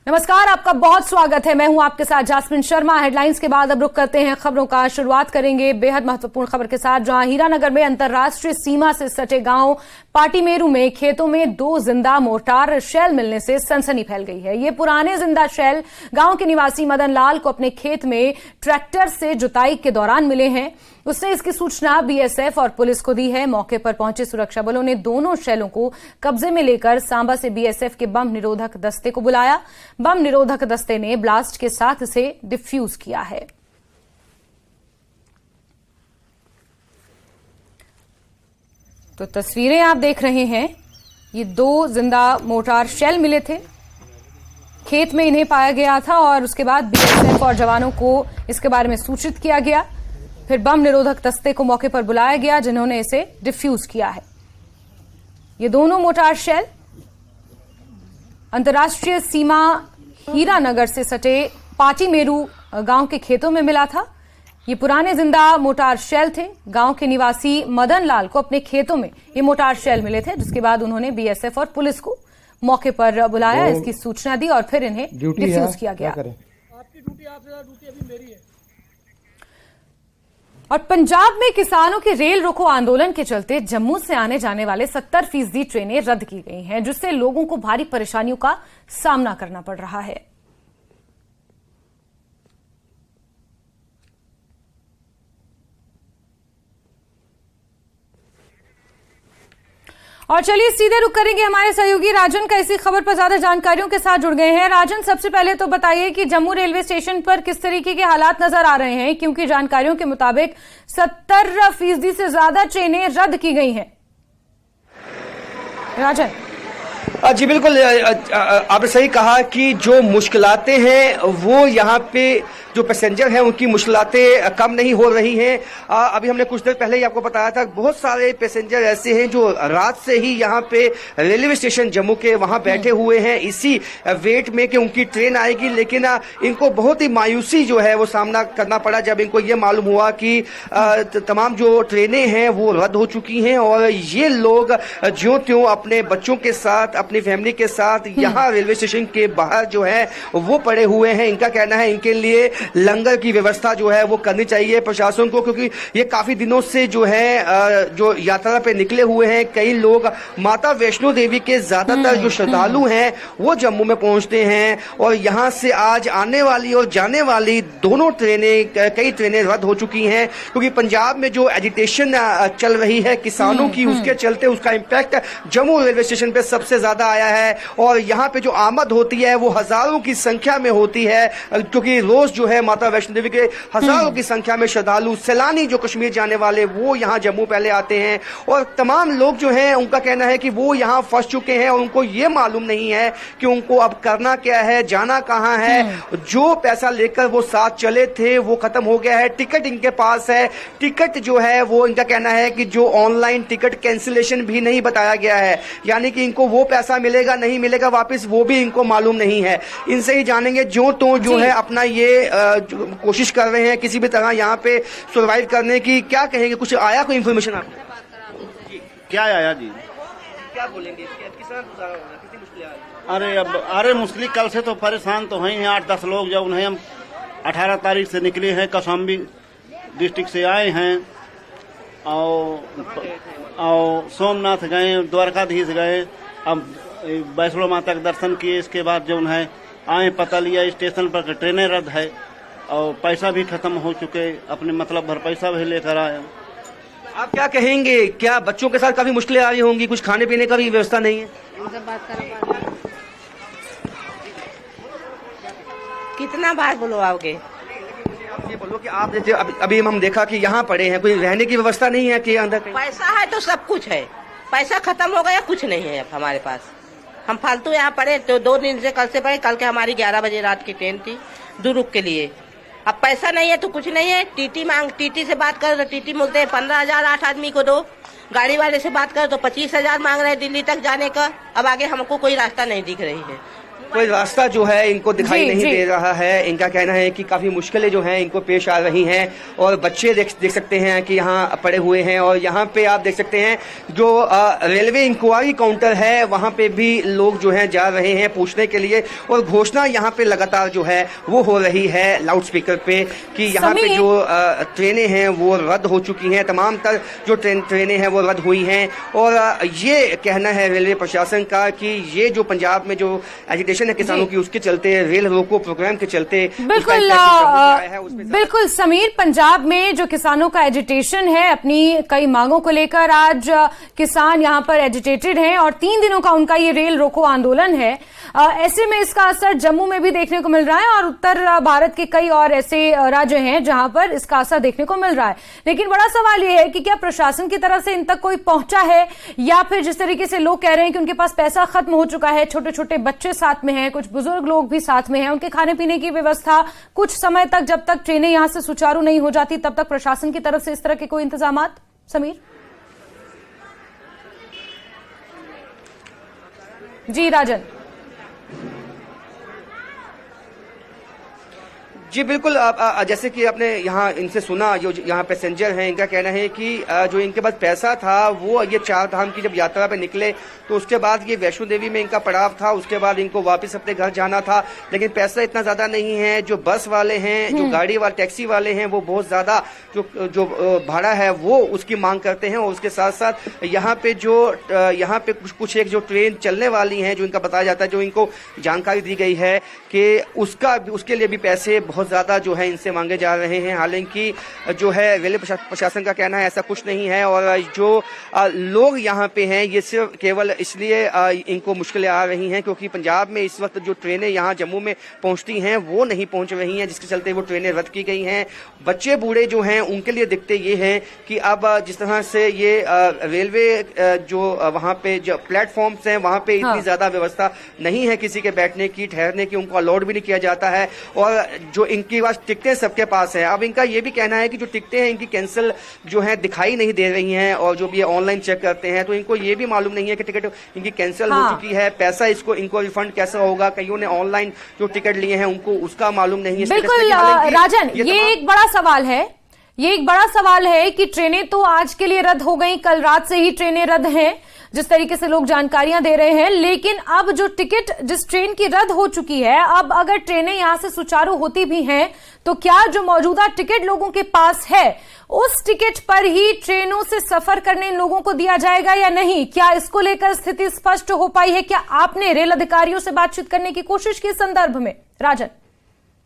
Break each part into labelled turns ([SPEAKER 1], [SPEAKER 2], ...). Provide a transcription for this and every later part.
[SPEAKER 1] नमस्कार, आपका बहुत स्वागत है। मैं हूं आपके साथ जास्मिन शर्मा। हेडलाइंस के बाद अब रुक करते हैं खबरों का। शुरुआत करेंगे बेहद महत्वपूर्ण खबर के साथ, जहां हीरानगर में अंतर्राष्ट्रीय सीमा से सटे गांव पाटीमेरू में खेतों में 2 जिंदा मोर्टार शेल मिलने से सनसनी फैल गई है। ये पुराने जिंदा शेल गांव के निवासी मदन लाल को अपने खेत में ट्रैक्टर से जुताई के दौरान मिले हैं। उसने इसकी सूचना बीएसएफ और पुलिस को दी है। मौके पर पहुंचे सुरक्षा बलों ने दोनों शेलों को कब्जे में लेकर सांबा से बीएसएफ के बम निरोधक दस्ते को बुलाया। बम निरोधक दस्ते ने ब्लास्ट के साथ इसे डिफ्यूज किया है। तो तस्वीरें आप देख रहे हैं, ये 2 जिंदा मोर्टार शेल मिले थे, खेत में इन्हें पाया गया था और उसके बाद बीएसएफ और जवानों को इसके बारे में सूचित किया गया। फिर बम निरोधक दस्ते को मौके पर बुलाया गया, जिन्होंने इसे डिफ्यूज किया है। ये दोनों मोर्टार शेल अंतर्राष्ट्रीय सीमा हीरानगर से सटे पाटीमेरू गांव के खेतों में मिला था। ये पुराने जिंदा मोर्टार शेल थे। गांव के निवासी मदन लाल को अपने खेतों में ये मोर्टार शेल मिले थे, जिसके बाद उन्होंने बीएसएफ और पुलिस को मौके पर बुलाया, इसकी सूचना दी और फिर इन्हें डिफ्यूज किया गया।
[SPEAKER 2] आपकी ड्यूटी आपसे ज्यादा ड्यूटी अभी मेरी है।
[SPEAKER 1] और पंजाब में किसानों के रेल रोको आंदोलन के चलते जम्मू से आने जाने वाले 70% ट्रेनें रद्द की गई हैं, जिससे लोगों को भारी परेशानियों का सामना करना पड़ रहा है। और चलिए सीधे रुक करेंगे, हमारे सहयोगी राजन का इसी खबर पर ज्यादा जानकारियों के साथ जुड़ गए हैं। राजन, सबसे पहले तो बताइए कि जम्मू रेलवे स्टेशन पर किस तरीके के हालात नजर आ रहे हैं, क्योंकि जानकारियों के मुताबिक 70% से ज्यादा ट्रेनें रद्द की गई हैं। राजन
[SPEAKER 3] जी बिल्कुल, आपने सही कहा कि जो मुश्किलातें हैं वो यहाँ पे जो पैसेंजर हैं उनकी मुश्किलातें कम नहीं हो रही हैं। अभी हमने कुछ देर पहले ही आपको बताया था, बहुत सारे पैसेंजर ऐसे हैं जो रात से ही यहाँ पे रेलवे स्टेशन जम्मू के वहाँ बैठे हुए हैं इसी वेट में कि उनकी ट्रेन आएगी। लेकिन इनको बहुत ही मायूसी जो है वो सामना करना पड़ा जब इनको ये मालूम हुआ कि तमाम जो ट्रेनें हैं वो रद्द हो चुकी हैं और ये लोग ज्यों त्यों अपने बच्चों के साथ, अपनी फैमिली के साथ यहाँ रेलवे स्टेशन के बाहर जो है वो पड़े हुए हैं। इनका कहना है इनके लिए लंगर की व्यवस्था जो है वो करनी चाहिए प्रशासन को, क्योंकि ये काफी दिनों से जो है जो यात्रा पे निकले हुए हैं। कई लोग माता वैष्णो देवी के ज्यादातर जो श्रद्धालु हैं वो जम्मू में पहुंचते हैं और यहाँ से आज आने वाली और जाने वाली दोनों ट्रेनें, कई ट्रेनें रद्द हो चुकी हैं, क्योंकि पंजाब में जो एजिटेशन चल रही है किसानों की, उसके चलते उसका इम्पैक्ट जम्मू रेलवे स्टेशन पे सबसे ज्यादा आया है। और यहाँ पे जो आमद होती है वो हजारों की संख्या में होती है, क्योंकि रोज जो है माता वैष्णो देवी के हजारों की संख्या में श्रद्धालु, सैलानी जो कश्मीर जाने वाले वो यहाँ जम्मू पहले आते हैं। और तमाम लोग जो हैं उनका कहना है कि वो यहाँ फंस चुके हैं और उनको ये मालूम नहीं है कि उनको अब करना क्या है, जाना कहाँ है। जो पैसा लेकर वो साथ चले थे वो खत्म हो गया है। टिकट इनके पास है, टिकट जो है वो इनका कहना है कि जो ऑनलाइन टिकट कैंसिलेशन भी नहीं बताया गया है, यानी कि इनको वो पैसा मिलेगा नहीं मिलेगा वापस वो भी इनको मालूम नहीं है। इनसे ही जानेंगे जो तो जो है अपना ये कोशिश कर रहे हैं किसी भी तरह यहाँ पे सर्वाइव करने की। क्या कहेंगे, कुछ आया कोई इन्फॉर्मेशन आपको?
[SPEAKER 4] क्या आया जी?
[SPEAKER 3] क्या बोलेंगे, कितनी मुश्किल?
[SPEAKER 4] अरे मुश्किल कल से तो परेशान तो हैं 8-10 लोग। जब उन्हें हम 18 तारीख से निकले हैं, कौशाम्बी डिस्ट्रिक्ट से आए हैं और सोमनाथ गए, द्वारकाधीश गए, अब वैष्णो माता का दर्शन किए। इसके बाद जो है आए, पता लिया स्टेशन पर ट्रेनें रद्द है और पैसा भी खत्म हो चुके, अपने मतलब भर पैसा भी लेकर आए।
[SPEAKER 3] आप क्या कहेंगे, क्या बच्चों के साथ काफी मुश्किलें आ रही होंगी, कुछ खाने पीने का भी व्यवस्था नहीं है?
[SPEAKER 5] कितना बार बुलवाओगे?
[SPEAKER 3] ये बोलो कि आप जैसे अभी हम देखा कि यहाँ पड़े हैं, कोई रहने की व्यवस्था नहीं है कि अंदर?
[SPEAKER 5] पैसा है तो सब कुछ है, पैसा खत्म हो गया, कुछ नहीं है अब हमारे पास। हम फालतू यहाँ पड़े तो 2 दिन से, कल से पड़े। कल के हमारी 11 बजे रात की ट्रेन थी दुरुक के लिए। अब पैसा नहीं है तो कुछ नहीं है। टीटी से बात करो तो टीटी बोलते हैं 15,000 8 आदमी को दो। गाड़ी वाले से बात करो तो 25,000 मांग रहे हैं दिल्ली तक जाने का। अब आगे हमको कोई रास्ता नहीं दिख रही है।
[SPEAKER 3] कोई रास्ता जो है इनको दिखाई नहीं दे रहा है। इनका कहना है कि काफी मुश्किलें जो हैं इनको पेश आ रही हैं और बच्चे देख सकते हैं कि यहाँ पड़े हुए हैं और यहाँ पे आप देख सकते हैं जो रेलवे इंक्वायरी काउंटर है वहाँ पे भी लोग जो हैं जा रहे हैं पूछने के लिए और घोषणा यहाँ पे लगातार जो है वो हो रही है लाउड स्पीकर पे कि यहाँ पे जो ट्रेनें हैं वो रद्द हो चुकी हैं, तमाम तर जो ट्रेनें हैं वो रद्द हुई हैं। और ये कहना है रेलवे प्रशासन का कि ये जो पंजाब में जो एजिटेशन है किसानों की उसके चलते, रेल रोको प्रोग्राम के चलते
[SPEAKER 1] बिल्कुल समीर, पंजाब में जो किसानों का एजिटेशन है अपनी कई मांगों को लेकर, आज किसान यहाँ पर एजिटेटेड हैं और 3 दिनों का उनका ये रेल रोको आंदोलन है। ऐसे में इसका असर जम्मू में भी देखने को मिल रहा है और उत्तर भारत के कई और ऐसे राज्य हैं जहां पर इसका असर देखने को मिल रहा है। लेकिन बड़ा सवाल यह है कि क्या प्रशासन की तरफ से इन तक कोई पहुंचा है या फिर जिस तरीके से लोग कह रहे हैं कि उनके पास पैसा खत्म हो चुका है, छोटे छोटे बच्चे साथ में हैं, कुछ बुजुर्ग लोग भी साथ में हैं, उनके खाने पीने की व्यवस्था कुछ समय तक जब तक ट्रेनें यहां से सुचारू नहीं हो जाती तब तक प्रशासन की तरफ से इस तरह के कोई इंतजामात? समीर जी। राजन
[SPEAKER 3] जी बिल्कुल, जैसे कि आपने यहाँ इनसे सुना, जो यहाँ पैसेंजर हैं इनका कहना है कि जो इनके पास पैसा था वो ये 4 धाम की जब यात्रा पे निकले तो उसके बाद ये वैष्णो देवी में इनका पड़ाव था, उसके बाद इनको वापस अपने घर जाना था, लेकिन पैसा इतना ज्यादा नहीं है। जो बस वाले हैं, जो गाड़ी वाले टैक्सी वाले हैं वो बहुत ज्यादा जो भाड़ा है वो उसकी मांग करते हैं और उसके साथ साथ यहाँ पे कुछ एक जो ट्रेन चलने वाली है जो इनका बताया जाता है, जो इनको जानकारी दी गई है कि उसके लिए भी पैसे बहुत ज्यादा जो है इनसे मांगे जा रहे हैं। हालांकि जो है रेलवे प्रशासन का कहना है ऐसा कुछ नहीं है और जो लोग यहाँ पे हैं ये सिर्फ केवल इसलिए इनको मुश्किलें आ रही हैं क्योंकि पंजाब में इस वक्त जो ट्रेनें यहाँ जम्मू में पहुंचती हैं वो नहीं पहुंच रही हैं, जिसके चलते वो ट्रेनें रद्द की गई हैं। बच्चे बूढ़े जो हैं उनके लिए दिक्कतें ये हैं कि अब जिस तरह से ये रेलवे जो वहाँ पे जो प्लेटफॉर्म्स हैं वहाँ पे इतनी ज्यादा व्यवस्था नहीं है किसी के बैठने की, ठहरने की, उनको अलाउड भी नहीं किया जाता है और जो इनकी पास टिकटें सबके पास है। अब इनका ये भी कहना है कि जो टिकटें हैं इनकी कैंसिल जो है दिखाई नहीं दे रही हैं और जो भी ऑनलाइन चेक करते हैं तो इनको ये भी मालूम नहीं है कि टिकट इनकी कैंसिल हो चुकी है, पैसा इनको रिफंड कैसा होगा। कईयों ने ऑनलाइन जो टिकट लिए हैं उनको उसका मालूम नहीं है।
[SPEAKER 1] बिल्कुल राजन, ये एक बड़ा सवाल है, ये एक बड़ा सवाल है कि ट्रेनें तो आज के लिए रद्द हो गई, कल रात से ही ट्रेनें रद्द हैं जिस तरीके से लोग जानकारियां दे रहे हैं, लेकिन अब जो टिकट जिस ट्रेन की रद्द हो चुकी है, अब अगर ट्रेनें यहां से सुचारू होती भी हैं तो क्या जो मौजूदा टिकट लोगों के पास है उस टिकट पर ही ट्रेनों से सफर करने लोगों को दिया जाएगा या नहीं? क्या इसको लेकर स्थिति स्पष्ट हो पाई है? क्या आपने रेल अधिकारियों से बातचीत करने की कोशिश की संदर्भ में? राजन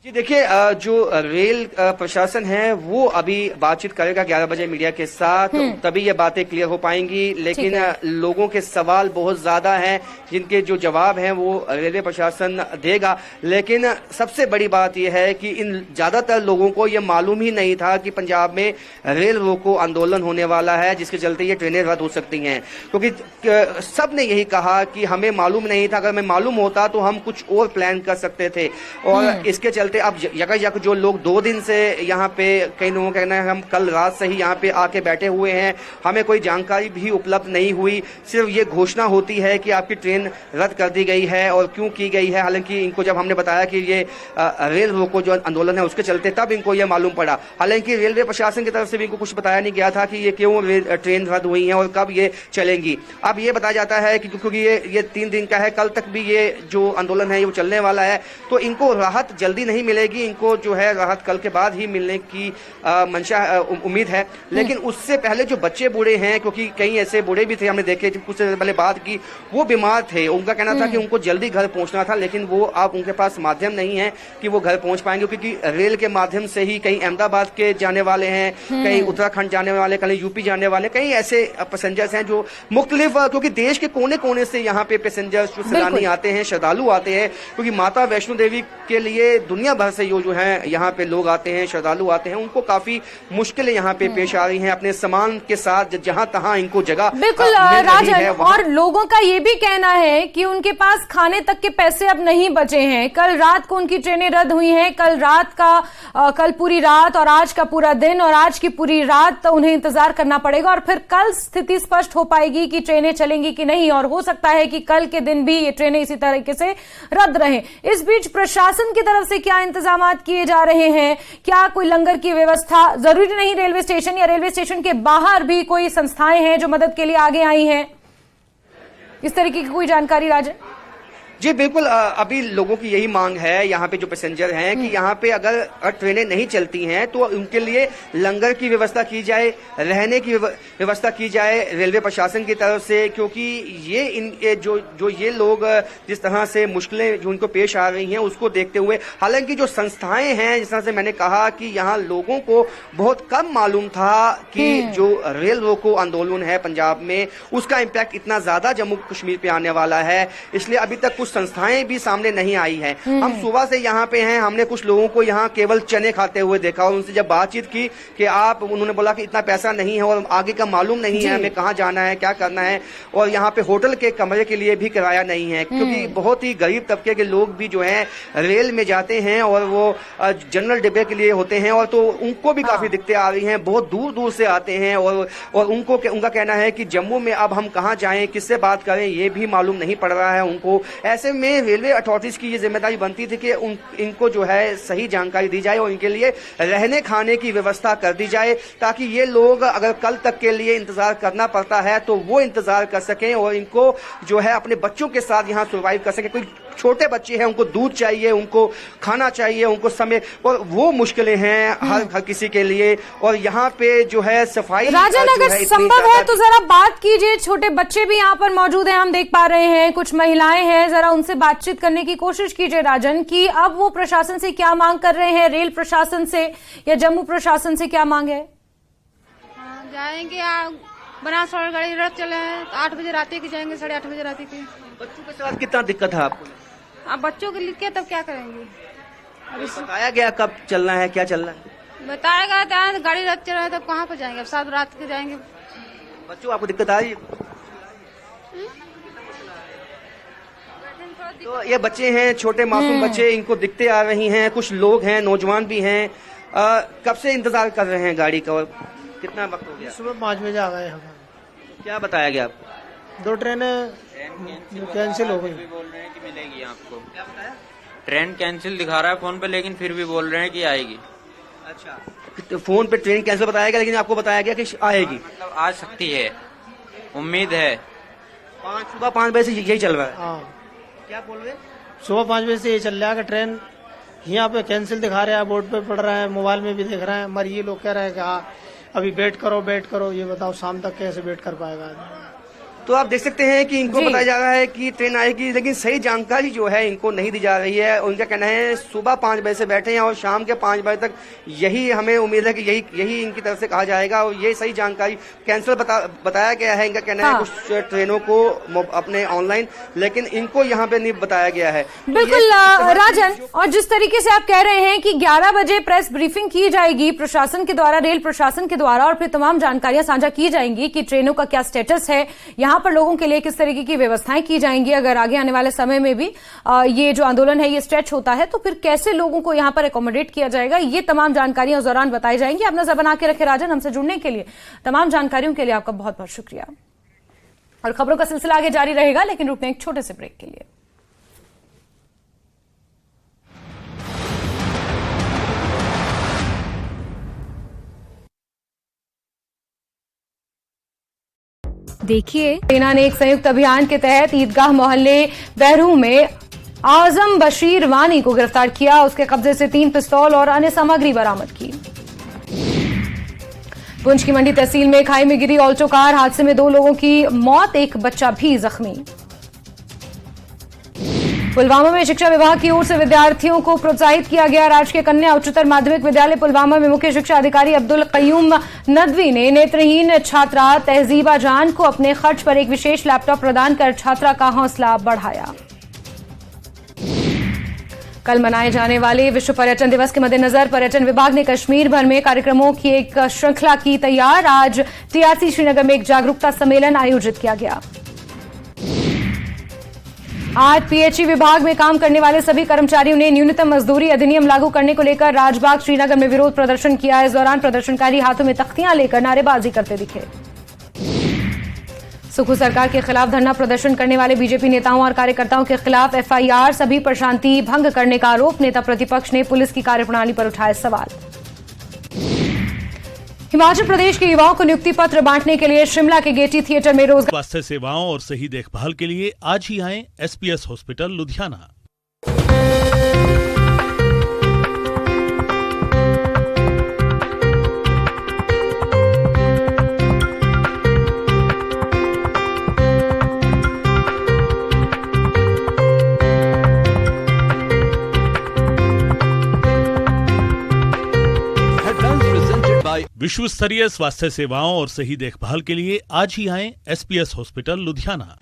[SPEAKER 3] जी देखिए, जो रेल प्रशासन है वो अभी बातचीत करेगा 11 बजे मीडिया के साथ, तभी ये बातें क्लियर हो पाएंगी। लेकिन लोगों के सवाल बहुत ज्यादा हैं जिनके जो जवाब हैं वो रेलवे प्रशासन देगा। लेकिन सबसे बड़ी बात यह है कि इन ज्यादातर लोगों को ये मालूम ही नहीं था कि पंजाब में रेल रोको आंदोलन होने वाला है जिसके चलते ये ट्रेनें रद्द हो सकती हैं, क्योंकि सब ने यही कहा कि हमें मालूम नहीं था, अगर हमें मालूम होता तो हम कुछ और प्लान कर सकते थे। और इसके चलते अब यकायक जो लोग 2 दिन से यहाँ पे, कई लोगों का कहना है हम कल रात से ही यहाँ पे आके बैठे हुए हैं, हमें कोई जानकारी भी उपलब्ध नहीं हुई, सिर्फ ये घोषणा होती है कि आपकी ट्रेन रद्द कर दी गई है और क्यों की गई है। हालांकि इनको जब हमने बताया कि ये रेल रोको जो आंदोलन है उसके चलते तब इनको ये मालूम पड़ा। हालांकि रेलवे प्रशासन की तरफ से भी इनको कुछ बताया नहीं गया था कि ये क्यों ट्रेन रद्द हुई है और कब ये चलेंगी। अब ये बताया जाता है कि क्योंकि ये 3 दिन का है, कल तक भी ये जो आंदोलन है वो चलने वाला है, तो इनको राहत जल्दी नहीं मिलेगी, इनको जो है राहत कल के बाद ही मिलने की मंशा उम्मीद है। लेकिन उससे पहले जो बच्चे बूढ़े हैं, क्योंकि कई ऐसे बूढ़े भी थे हमने देखे कुछ पहले बात की, वो बीमार थे, उनका कहना था कि उनको जल्दी घर पहुंचना था, लेकिन वो अब उनके पास माध्यम नहीं है कि वो घर पहुंच पाएंगे, क्योंकि रेल के माध्यम से ही कहीं अहमदाबाद के जाने वाले हैं, कहीं उत्तराखंड जाने वाले, कहीं यूपी जाने वाले, कई ऐसे पैसेंजर्स हैं जो मुख्तलिफ, क्योंकि देश के कोने कोने से यहाँ पे पैसेंजर्स जो सैलानी आते हैं, श्रद्धालु आते हैं, क्योंकि माता वैष्णो देवी के लिए दुनिया दुनिया भर से जो है यहाँ पे लोग आते हैं, श्रद्धालु आते हैं, उनको काफी मुश्किलें यहाँ पे पेश आ रही हैं अपने सामान के साथ जहां तहां इनको जगह
[SPEAKER 1] बिल्कुल राजन, और लोगों का ये भी कहना है कि उनके पास खाने तक के पैसे अब नहीं बचे हैं। कल रात को उनकी ट्रेनें रद्द हुई हैं, कल पूरी रात और आज का पूरा दिन और आज की पूरी रात तो उन्हें इंतजार करना पड़ेगा और फिर कल स्थिति स्पष्ट हो पाएगी कि ट्रेनें चलेंगी कि नहीं, और हो सकता है कि कल के दिन भी ये ट्रेनें इसी तरीके से रद्द रहें। इस बीच प्रशासन की तरफ से क्या इंतजाम किए जा रहे हैं? क्या कोई लंगर की व्यवस्था, जरूरी नहीं रेलवे स्टेशन या रेलवे स्टेशन के बाहर भी कोई संस्थाएं हैं जो मदद के लिए आगे आई हैं, इस तरीके की कोई जानकारी राजन?
[SPEAKER 3] जी बिल्कुल, अभी लोगों की यही मांग है यहाँ पे जो पैसेंजर हैं कि यहाँ पे अगर ट्रेनें नहीं चलती हैं तो उनके लिए लंगर की व्यवस्था की जाए, रहने की व्यवस्था की जाए रेलवे प्रशासन की तरफ से, क्योंकि ये जो ये लोग जिस तरह से मुश्किलें जो उनको पेश आ रही हैं उसको देखते हुए, हालांकि जो संस्थाएं हैं जिस तरह से मैंने कहा कि यहाँ लोगों को बहुत कम मालूम था कि जो रेल रोको आंदोलन है पंजाब में उसका इम्पैक्ट इतना ज्यादा जम्मू कश्मीर पे आने वाला है, इसलिए अभी तक कुछ संस्थाएं भी सामने नहीं आई हैं। हम सुबह से यहाँ पे हैं, हमने कुछ लोगों को यहाँ केवल चने खाते हुए देखा और उनसे जब बातचीत की कि उन्होंने बोला कि इतना पैसा नहीं है और आगे का मालूम नहीं है हमें कहाँ जाना है, क्या करना है, और यहाँ पे होटल के कमरे के लिए भी किराया नहीं है, क्योंकि बहुत ही गरीब तबके के लोग भी जो है रेल में जाते हैं और वो जनरल डिब्बे के लिए होते हैं, और तो उनको भी काफी दिक्कतें आ रही हैं, बहुत दूर दूर से आते हैं और उनका कहना है कि जम्मू में अब हम कहाँ जाएं, किससे बात करें, ये भी मालूम नहीं पड़ रहा है उनको। ऐसे में रेलवे अथॉरिटीज की ये जिम्मेदारी बनती थी कि इनको जो है सही जानकारी दी जाए और इनके लिए रहने खाने की व्यवस्था कर दी जाए, ताकि ये लोग अगर कल तक के लिए इंतजार करना पड़ता है तो वो इंतजार कर सकें और इनको जो है अपने बच्चों के साथ यहाँ सर्वाइव कर सके। कोई छोटे बच्चे हैं, उनको दूध चाहिए, उनको खाना चाहिए, उनको समय, और वो मुश्किलें हैं हर किसी के लिए। और यहाँ पे जो है सफाई,
[SPEAKER 1] राजन अगर संभव है तो जरा बात कीजिए, छोटे बच्चे भी यहाँ पर मौजूद हैं, हम देख पा रहे हैं, कुछ महिलाएं हैं, जरा उनसे बातचीत करने की कोशिश कीजिए राजन कि अब वो प्रशासन से क्या मांग कर रहे हैं, रेल प्रशासन से या जम्मू प्रशासन से क्या मांग है?
[SPEAKER 6] जाएंगे बनास और गाड़ी रद्द चले हैं, 8 बजे रात की जाएंगे, 8:30 बजे रात की।
[SPEAKER 3] बच्चों के साथ कितना दिक्कत है आपको?
[SPEAKER 6] अब बच्चों के लिए तब क्या करेंगे?
[SPEAKER 3] बताया गया कब चलना है, क्या चलना है?
[SPEAKER 6] बताएगा गाड़ी रद्द चल रहा है तब कहाँ पर जाएंगे? अब 7 रात के जाएंगे।
[SPEAKER 3] बच्चों आपको दिक्कत आ रही है? तो ये बच्चे हैं, छोटे मासूम बच्चे, इनको दिक्कतें आ रही हैं, कुछ लोग हैं, नौजवान भी हैं, कब से इंतजार कर रहे हैं गाड़ी का और कितना वक्त हो गया?
[SPEAKER 2] सुबह 5 बजे आ गए हम।
[SPEAKER 3] क्या बताया गया आपको?
[SPEAKER 2] 2 ट्रेनें कैंसिल हो गई।
[SPEAKER 7] बोल रहे हैं कि मिलेगी आपको। क्या बताया? ट्रेन कैंसिल दिखा रहा है फोन पे, लेकिन फिर भी बोल रहे हैं कि आएगी।
[SPEAKER 3] अच्छा, तो फोन पे ट्रेन कैंसिल बताया गया, लेकिन आपको बताया गया कि आएगी।
[SPEAKER 7] मतलब आ सकती है, उम्मीद है।
[SPEAKER 3] सुबह 5 बजे से यही चल रहा है।
[SPEAKER 2] हाँ,
[SPEAKER 3] क्या बोल रहे हैं?
[SPEAKER 2] सुबह 5 बजे से ये चल रहा है कि ट्रेन यहाँ पे कैंसिल दिखा रहा है, बोर्ड पे पड़ रहा है, मोबाइल में भी दिख रहा है, मगर ये लोग कह रहे हैं कि हाँ अभी वेट करो। ये बताओ शाम तक कैसे वेट कर पाएगा आदमी?
[SPEAKER 3] तो आप देख सकते हैं कि इनको बताया जा रहा है कि ट्रेन आएगी, लेकिन सही जानकारी जो है इनको नहीं दी जा रही है। उनका कहना है सुबह 5 बजे से बैठे हैं और शाम के 5 बजे तक यही हमें उम्मीद है कि यही इनकी तरफ से कहा जाएगा और ये सही जानकारी कैंसिल बताया गया है। इनका कहना है कुछ ट्रेनों को अपने ऑनलाइन, लेकिन इनको यहाँ पे नहीं बताया गया है।
[SPEAKER 1] बिल्कुल राजन, और जिस तरीके से आप कह रहे हैं कि 11 बजे प्रेस ब्रीफिंग की जाएगी प्रशासन के द्वारा, रेल प्रशासन के द्वारा, और फिर तमाम जानकारियां साझा की जाएंगी कि ट्रेनों का क्या स्टेटस है, यहाँ पर लोगों के लिए किस तरीके की व्यवस्थाएं की जाएंगी, अगर आगे आने वाले समय में भी ये जो आंदोलन है ये स्ट्रेच होता है तो फिर कैसे लोगों को यहाँ पर एकोमोडेट किया जाएगा, ये तमाम जानकारियां उस दौरान बताई जाएंगी। आप नजर बना के रखे राजन, हमसे जुड़ने के लिए, तमाम जानकारियों के लिए आपका बहुत बहुत शुक्रिया। और खबरों का सिलसिला आगे जारी रहेगा, लेकिन रुकते हैं एक छोटे से ब्रेक के लिए। देखिए, सेना ने एक संयुक्त अभियान के तहत ईदगाह मोहल्ले बहरू में आजम बशीर वानी को गिरफ्तार किया। उसके कब्जे से 3 पिस्तौल और अन्य सामग्री बरामद की। पुंछ की मंडी तहसील में खाई में गिरी ऑल्टो कार, हादसे में 2 लोगों की मौत, एक बच्चा भी जख्मी। पुलवामा में शिक्षा विभाग की ओर से विद्यार्थियों को प्रोत्साहित किया गया। राजकीय कन्या उच्चतर माध्यमिक विद्यालय पुलवामा में मुख्य शिक्षा अधिकारी अब्दुल कयूम नदवी ने नेत्रहीन छात्रा तहजीबा जान को अपने खर्च पर एक विशेष लैपटॉप प्रदान कर छात्रा का हौसला बढ़ाया। कल मनाए जाने वाले विश्व पर्यटन दिवस के मद्देनजर पर्यटन विभाग ने कश्मीर भर में कार्यक्रमों की एक श्रृंखला की तैयार। आज टीआरसी श्रीनगर में एक जागरूकता सम्मेलन आयोजित किया गया। आज पीएचई विभाग में काम करने वाले सभी कर्मचारियों ने न्यूनतम मजदूरी अधिनियम लागू करने को लेकर राजबाग श्रीनगर में विरोध प्रदर्शन किया। इस दौरान प्रदर्शनकारी हाथों में तख्तियां लेकर नारेबाजी करते दिखे। सुखू सरकार के खिलाफ धरना प्रदर्शन करने वाले बीजेपी नेताओं और कार्यकर्ताओं के खिलाफ एफआईआर, सभी पर शांति भंग करने का आरोप। नेता प्रतिपक्ष ने पुलिस की कार्यप्रणाली पर उठाए सवाल। हिमाचल प्रदेश के युवाओं को नियुक्ति पत्र बांटने के लिए शिमला के गेटी थिएटर में रोजगार
[SPEAKER 8] स्वास्थ्य सेवाओं और सही देखभाल के लिए आज ही आएं एसपीएस हॉस्पिटल लुधियाना। विश्व स्तरीय स्वास्थ्य सेवाओं और सही देखभाल के लिए आज ही आएं एसपीएस हॉस्पिटल लुधियाना।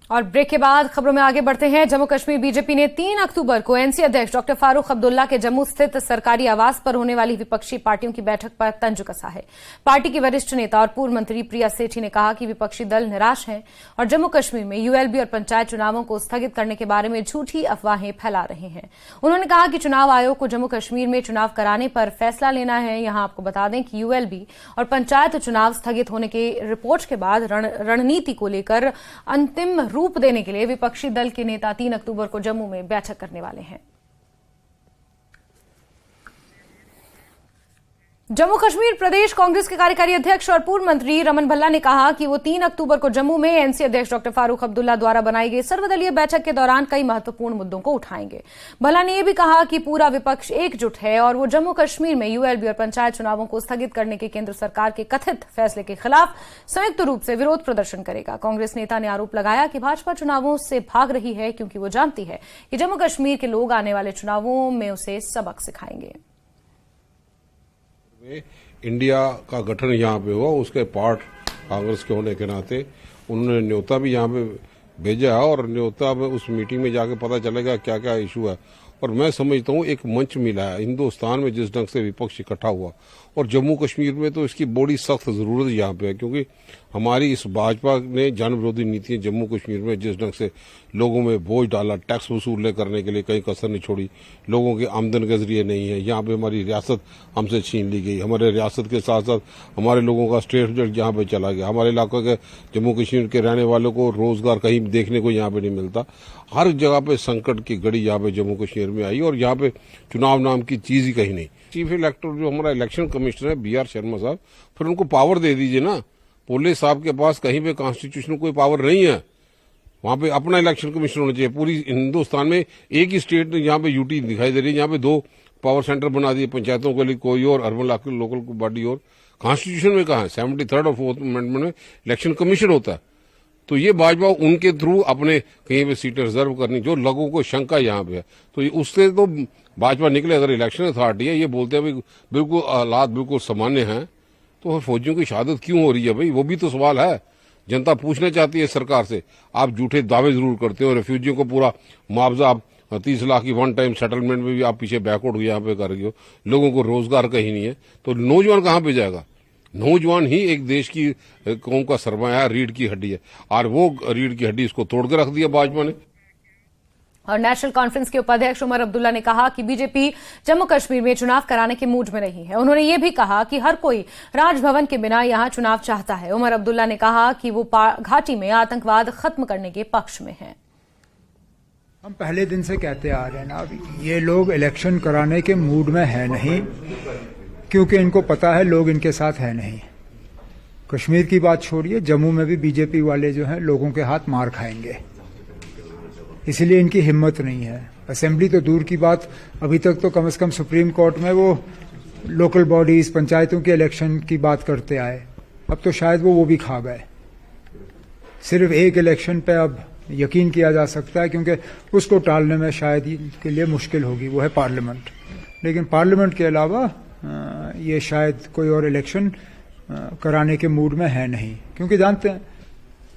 [SPEAKER 1] और ब्रेक के बाद खबरों में आगे बढ़ते हैं। जम्मू कश्मीर बीजेपी ने 3 अक्टूबर को एनसी अध्यक्ष डॉक्टर फारूक अब्दुल्ला के जम्मू स्थित सरकारी आवास पर होने वाली विपक्षी पार्टियों की बैठक पर तंज कसा है। पार्टी की वरिष्ठ नेता और पूर्व मंत्री प्रिया सेठी ने कहा कि विपक्षी दल निराश हैं और जम्मू कश्मीर में यूएलबी और पंचायत चुनावों को स्थगित करने के बारे में झूठी अफवाहें फैला रहे हैं। उन्होंने कहा कि चुनाव आयोग को जम्मू कश्मीर में चुनाव कराने पर फैसला लेना है। यहां आपको बता दें कि यूएलबी और पंचायत चुनाव स्थगित होने के रिपोर्ट के बाद रणनीति को लेकर अंतिम रूप देने के लिए विपक्षी दल के नेता 3 अक्टूबर को जम्मू में बैठक करने वाले हैं। जम्मू कश्मीर प्रदेश कांग्रेस के कार्यकारी अध्यक्ष और पूर्व मंत्री रमन भल्ला ने कहा कि वो 3 अक्टूबर को जम्मू में एनसी अध्यक्ष डॉक्टर फारूक अब्दुल्ला द्वारा बनाई गई सर्वदलीय बैठक के दौरान कई महत्वपूर्ण मुद्दों को उठाएंगे। भल्ला ने यह भी कहा कि पूरा विपक्ष एकजुट है और वो जम्मू कश्मीर में यूएलबी और पंचायत चुनावों को स्थगित करने के केंद्र सरकार के कथित फैसले के खिलाफ संयुक्त रूप से विरोध प्रदर्शन करेगा। कांग्रेस नेता ने आरोप लगाया कि भाजपा चुनावों से भाग रही है क्योंकि वो जानती है कि जम्मू कश्मीर के लोग आने वाले चुनावों में उसे सबक सिखाएंगे।
[SPEAKER 9] इंडिया का गठन यहाँ पे हुआ, उसके पार्ट कांग्रेस के होने के नाते उन्होंने न्योता भी यहाँ पे भेजा है और न्योता में उस मीटिंग में जाके पता चलेगा क्या क्या इशू है। और मैं समझता हूँ एक मंच मिला है हिंदुस्तान में जिस ढंग से विपक्ष इकट्ठा हुआ, और जम्मू कश्मीर में तो इसकी बड़ी सख्त जरूरत यहाँ पे है क्योंकि हमारी इस भाजपा ने जन विरोधी नीतियां जम्मू कश्मीर में जिस ढंग से लोगों में बोझ डाला, टैक्स वसूल करने के लिए कहीं कसर नहीं छोड़ी, लोगों की आमदन के जरिए नहीं है। यहाँ पे हमारी रियासत हमसे छीन ली गई, हमारे रियासत के साथ साथ हमारे लोगों का स्टेट बजट यहाँ पे चला गया, हमारे इलाके के जम्मू कश्मीर के रहने वालों को रोजगार कहीं देखने को यहाँ पे नहीं मिलता। हर जगह पे संकट की घड़ी यहाँ पे जम्मू कश्मीर में आई और यहाँ पे चुनाव नाम की चीज ही कहीं नहीं। चीफ इलेक्टर जो हमारा इलेक्शन कमिश्नर है BR शर्मा साहब, फिर उनको पावर दे दीजिए ना। पुलिस साहब के पास कहीं पे कॉन्स्टिट्यूशनल कोई पावर नहीं है, वहां पे अपना इलेक्शन कमिश्नर होना चाहिए। पूरी हिंदुस्तान में एक ही स्टेट यहाँ पे यूटी दिखाई दे रही है, यहाँ पे 2 पावर सेंटर बना दिए, पंचायतों के लिए कोई और, अर्बन लोकल बॉडी और। कॉन्स्टिट्यूशन में कहा है 73rd और 4th अमेंडमेंट में इलेक्शन कमीशन होता है। तो ये भाजपा उनके थ्रू अपने कहीं पे सीटें रिजर्व करनी, जो लोगों को शंका यहाँ पे है, तो उससे तो भाजपा निकले। अगर इलेक्शन अथॉरिटी है ये बोलते हैं बिल्कुल हालात बिल्कुल सामान्य हैं, तो फौजियों की शहादत क्यों हो रही है भाई? वो भी तो सवाल है। जनता पूछना चाहती है सरकार से। आप झूठे दावे जरूर करते हो, रेफ्यूजियों को पूरा मुआवजा आप 30 लाख की 1 टाइम सेटलमेंट में भी आप पीछे बैकवर्ड यहाँ पे कर रही हो, लोगों को रोजगार कहीं नहीं है, तो नौजवान कहाँ पे जाएगा? नौजवान ही एक देश की कौम का सरमाया है, रीढ़ की हड्डी है, और वो रीढ़ की हड्डी इसको तोड़ के रख दिया भाजपा ने।
[SPEAKER 1] और नेशनल कॉन्फ्रेंस के उपाध्यक्ष उमर अब्दुल्ला ने कहा कि बीजेपी जम्मू कश्मीर में चुनाव कराने के मूड में नहीं है। उन्होंने ये भी कहा कि हर कोई राजभवन के बिना यहां चुनाव चाहता है। उमर अब्दुल्ला ने कहा कि वो घाटी में आतंकवाद खत्म करने के पक्ष में हैं।
[SPEAKER 10] हम पहले दिन से कहते आ रहे हैं ना, ये लोग इलेक्शन कराने के मूड में है नहीं, क्योंकि इनको पता है लोग इनके साथ है नहीं। कश्मीर की बात छोड़िए, जम्मू में भी बीजेपी वाले जो हैं लोगों के हाथ मार खाएंगे, इसलिए इनकी हिम्मत नहीं है। असेंबली तो दूर की बात, अभी तक तो कम से कम सुप्रीम कोर्ट में वो लोकल बॉडीज, पंचायतों के इलेक्शन की बात करते आए, अब तो शायद वो भी खा गए। सिर्फ एक इलेक्शन पे अब यकीन किया जा सकता है, क्योंकि उसको टालने में शायद के लिए मुश्किल होगी, वो है पार्लियामेंट। लेकिन पार्लियामेंट के अलावा ये शायद कोई और इलेक्शन कराने के मूड में है नहीं, क्योंकि जानते हैं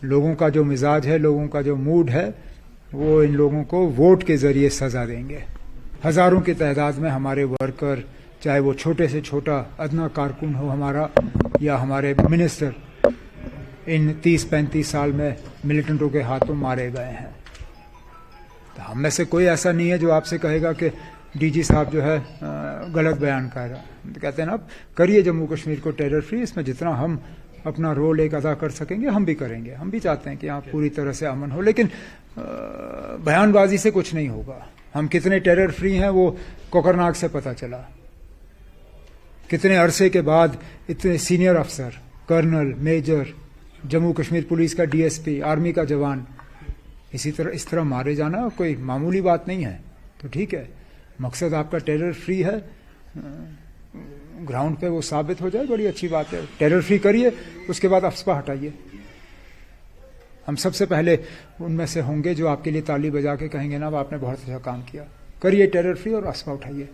[SPEAKER 10] लोगों का जो मिजाज है, लोगों का जो मूड है, वो इन लोगों को वोट के जरिए सजा देंगे। हजारों की तादाद में हमारे वर्कर, चाहे वो छोटे से छोटा अदना कारकुन हो हमारा या हमारे मिनिस्टर, इन 30-35 साल में मिलिटेंटों के हाथों मारे गए हैं। तो हम में से कोई ऐसा नहीं है जो आपसे कहेगा कि डीजी साहब जो है गलत बयान कर रहा है। तो कहते हैं ना, आप करिए जम्मू कश्मीर को टेरर फ्री, इसमें जितना हम अपना रोल एक अदा कर सकेंगे हम भी करेंगे। हम भी चाहते हैं कि यहाँ पूरी तरह से अमन हो, लेकिन बयानबाजी से कुछ नहीं होगा। हम कितने टेरर फ्री हैं वो कोकरनाग से पता चला। कितने अरसे के बाद इतने सीनियर अफसर, colonel, major, Jammu Kashmir police का डीएसपी, आर्मी का जवान इस तरह मारे जाना कोई मामूली बात नहीं है। तो ठीक है, मकसद आपका टेरर फ्री है, ग्राउंड पे वो साबित हो जाए, बड़ी अच्छी बात है। टेरर फ्री करिए, उसके बाद अफस्पा हटाइए। हम सबसे पहले उनमें से होंगे जो आपके लिए ताली बजा के कहेंगे ना, आपने बहुत अच्छा काम किया। करिए टेरर फ्री और अफस्पा उठाइए।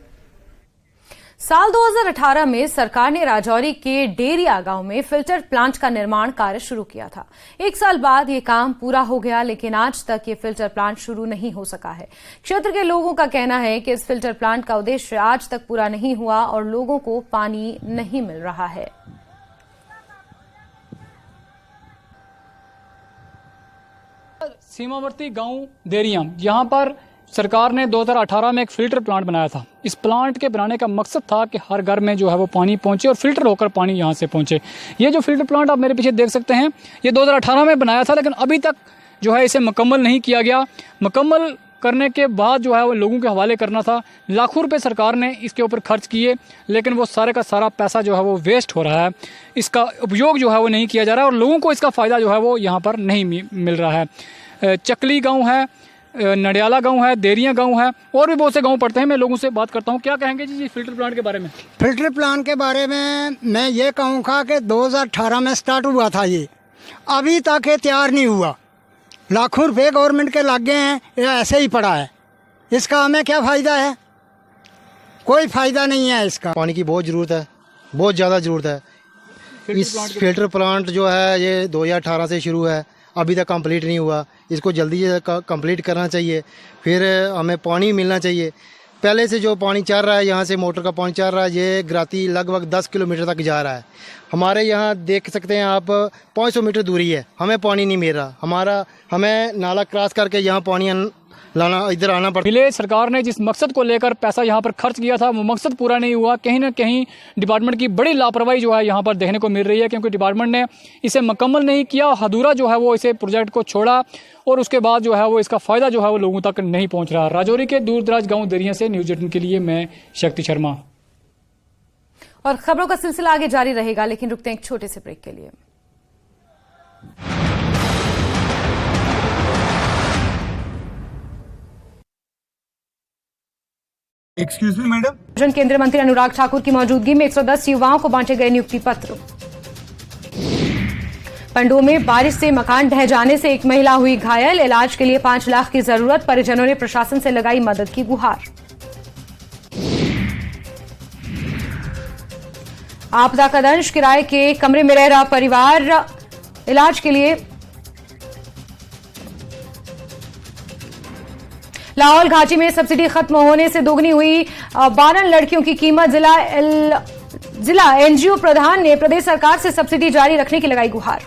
[SPEAKER 1] साल 2018 में सरकार ने राजौरी के डेरिया गांव में फिल्टर प्लांट का निर्माण कार्य शुरू किया था। 1 साल बाद ये काम पूरा हो गया, लेकिन आज तक ये फिल्टर प्लांट शुरू नहीं हो सका है। क्षेत्र के लोगों का कहना है कि इस फिल्टर प्लांट का उद्देश्य आज तक पूरा नहीं हुआ और लोगों को पानी नहीं मिल रहा है।
[SPEAKER 11] सीमावर्ती गांव देरिया, यहां पर सरकार ने 2018 में एक फिल्टर प्लांट बनाया था। इस प्लांट के बनाने का मकसद था कि हर घर में जो है वो पानी पहुंचे और फिल्टर होकर पानी यहां से पहुंचे। ये जो फिल्टर प्लांट आप मेरे पीछे देख सकते हैं, ये 2018 में बनाया था, लेकिन अभी तक जो है इसे मुकम्मल नहीं किया गया। मुकम्मल करने के बाद जो है वो लोगों के हवाले करना था। लाखों रुपए सरकार ने इसके ऊपर खर्च किए, लेकिन वो सारे का सारा पैसा जो है वो वेस्ट हो रहा है। इसका उपयोग जो है वो नहीं किया जा रहा है और लोगों को इसका फ़ायदा जो है वो यहाँ पर नहीं मिल रहा है। चकली गाँव है, नडियाला गांव है, देरिया गांव है, और भी बहुत से गांव पड़ते हैं। मैं लोगों से बात करता हूं, क्या कहेंगे जी फिल्टर प्लांट के बारे में?
[SPEAKER 12] फिल्टर प्लांट के बारे में मैं ये कहूँगा कि 2018 में स्टार्ट हुआ था, ये अभी तक ये तैयार नहीं हुआ। लाखों रुपए गवर्नमेंट के लग गए हैं, ये ऐसे ही पड़ा है। इसका हमें क्या फ़ायदा है? कोई फ़ायदा नहीं है इसका।
[SPEAKER 2] पानी की बहुत ज़रूरत है, बहुत ज़्यादा ज़रूरत है। इस फिल्टर प्लांट जो है ये 2018 से शुरू है, अभी तक कंप्लीट नहीं हुआ। इसको जल्दी से कंप्लीट करना चाहिए, फिर हमें पानी मिलना चाहिए। पहले से जो पानी चल रहा है, यहाँ से मोटर का पानी चल रहा है, ये ग्राती लगभग 10 किलोमीटर तक जा रहा है। हमारे यहाँ देख सकते हैं आप 500 मीटर दूरी है, हमें पानी नहीं मिल रहा। हमें नाला क्रॉस करके यहाँ पानी लाना, इधर आना पड़ता।
[SPEAKER 11] पहले सरकार ने जिस मकसद को लेकर पैसा यहाँ पर खर्च किया था वो मकसद पूरा नहीं हुआ। कहीं ना कहीं डिपार्टमेंट की बड़ी लापरवाही जो है यहाँ पर देखने को मिल रही है, क्योंकि डिपार्टमेंट ने इसे मुकम्मल नहीं किया। अधूरा जो है वो इसे प्रोजेक्ट को छोड़ा और उसके बाद जो है वो इसका फ़ायदा जो है वो लोगों तक नहीं पहुँच रहा। राजौरी के दूर दराज गाँव देरिया से न्यूज़ 18 के लिए मैं शक्ति शर्मा।
[SPEAKER 1] और खबरों का सिलसिला आगे जारी रहेगा, लेकिन रुकते हैं एक छोटे से ब्रेक के लिए।
[SPEAKER 13] Excuse me madam.
[SPEAKER 1] केंद्रीय मंत्री अनुराग ठाकुर की मौजूदगी में 110 युवाओं को बांटे गए नियुक्ति पत्र। पंडोह में बारिश से मकान ढह जाने से एक महिला हुई घायल, इलाज के लिए 5 लाख की जरूरत, परिजनों ने प्रशासन से लगाई मदद की गुहार। आपदा का दंश, किराए के कमरे में रह रहा परिवार इलाज के लिए लाहौल घाटी में सब्सिडी खत्म होने से दोगुनी हुई 12 लड़कियों की कीमत। जिला एनजीओ प्रधान ने प्रदेश सरकार से सब्सिडी जारी रखने की लगाई गुहार।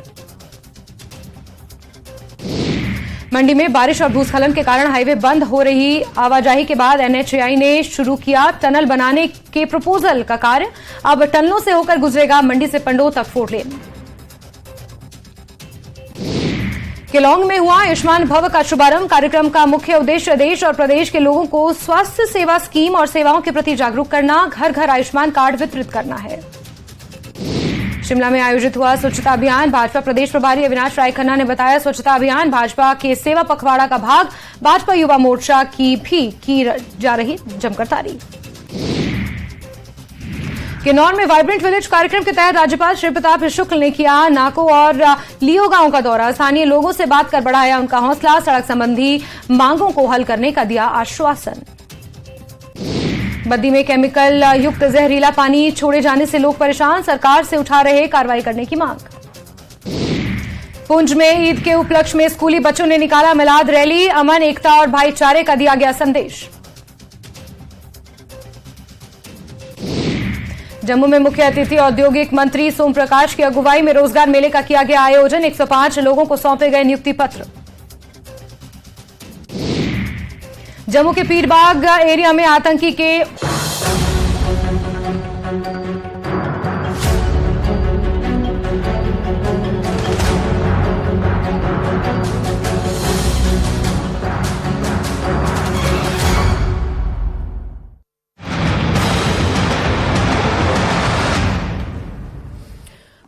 [SPEAKER 1] मंडी में बारिश और भूस्खलन के कारण हाईवे बंद हो रही आवाजाही के बाद एनएचएआई ने शुरू किया टनल बनाने के प्रपोजल का कार्य। अब टनलों से होकर गुजरेगा मंडी से पंडोह तक 4 लेन। केलोंग में हुआ आयुष्मान भव का शुभारंभ। कार्यक्रम का मुख्य उद्देश्य देश और प्रदेश के लोगों को स्वास्थ्य सेवा स्कीम और सेवाओं के प्रति जागरूक करना, घर घर आयुष्मान कार्ड वितरित करना है। शिमला में आयोजित हुआ स्वच्छता अभियान। भाजपा प्रदेश प्रभारी अविनाश राय खन्ना ने बताया, स्वच्छता अभियान भाजपा के सेवा पखवाड़ा का भाग। भाजपा युवा मोर्चा की भी की जा रही जमकर तारीफ। किन्नौर में वाइब्रेंट विलेज कार्यक्रम के तहत राज्यपाल श्री प्रताप शुक्ल ने किया नाको और लियो गांव का दौरा। स्थानीय लोगों से बात कर बढ़ाया उनका हौसला, सड़क संबंधी मांगों को हल करने का दिया आश्वासन। बद्दी में केमिकल युक्त जहरीला पानी छोड़े जाने से लोग परेशान, सरकार से उठा रहे कार्रवाई करने की मांग। पुंछ में ईद के उपलक्ष्य में स्कूली बच्चों ने निकाला मिलाद रैली। अमन, एकता और भाईचारे का दिया गया संदेश। जम्मू में मुख्य अतिथि औद्योगिक मंत्री सोम प्रकाश की अगुवाई में रोजगार मेले का किया गया आयोजन। 105 लोगों को सौंपे गए नियुक्ति पत्र। जम्मू के पीरबाग एरिया में आतंकी के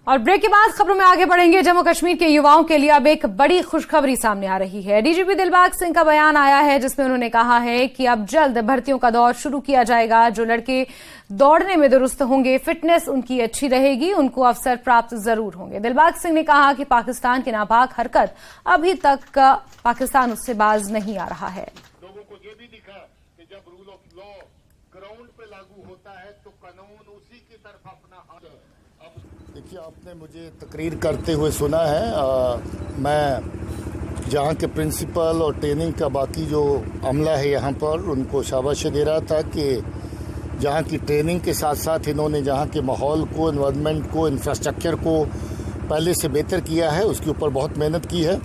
[SPEAKER 1] और ब्रेक के बाद खबरों में आगे बढ़ेंगे। जम्मू कश्मीर के युवाओं के लिए अब एक बड़ी खुशखबरी सामने आ रही है। डीजीपी दिलबाग सिंह का बयान आया है जिसमें उन्होंने कहा है कि अब जल्द भर्तियों का दौर शुरू किया जाएगा। जो लड़के दौड़ने में दुरुस्त होंगे, फिटनेस उनकी अच्छी रहेगी, उनको अवसर प्राप्त जरूर होंगे। दिलबाग सिंह ने कहा कि पाकिस्तान की नापाक हरकत अभी तक पाकिस्तान उससे बाज नहीं आ रहा है।
[SPEAKER 14] लोगों को ये भी दिखा कि जब रूल ऑफ लॉ ग्राउंड पे लागू होता है तो कानून उसी की तरफ अपना हाथ। देखिए, आपने मुझे तकरीर करते हुए सुना है। मैं जहाँ के प्रिंसिपल और ट्रेनिंग का बाकी जो अमला है यहाँ पर, उनको शाबाशी दे रहा था कि जहाँ की ट्रेनिंग के साथ साथ इन्होंने जहाँ के माहौल को, एनवायरनमेंट को, इंफ्रास्ट्रक्चर को पहले से बेहतर किया है, उसके ऊपर बहुत मेहनत की है।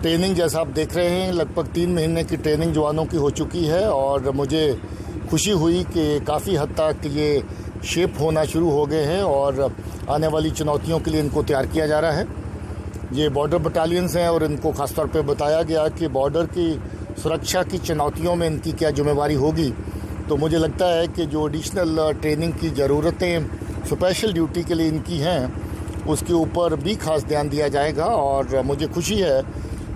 [SPEAKER 14] ट्रेनिंग जैसा आप देख रहे हैं, लगभग 3 महीने की ट्रेनिंग जवानों की हो चुकी है और मुझे खुशी हुई कि काफ़ी हद तक ये शेप होना शुरू हो गए हैं और आने वाली चुनौतियों के लिए इनको तैयार किया जा रहा है। ये बॉर्डर बटालियंस हैं और इनको ख़ासतौर पे बताया गया कि बॉर्डर की सुरक्षा की चुनौतियों में इनकी क्या जिम्मेवारी होगी। तो मुझे लगता है कि जो एडिशनल ट्रेनिंग की ज़रूरतें स्पेशल ड्यूटी के लिए इनकी हैं, उसके ऊपर भी खास ध्यान दिया जाएगा। और मुझे खुशी है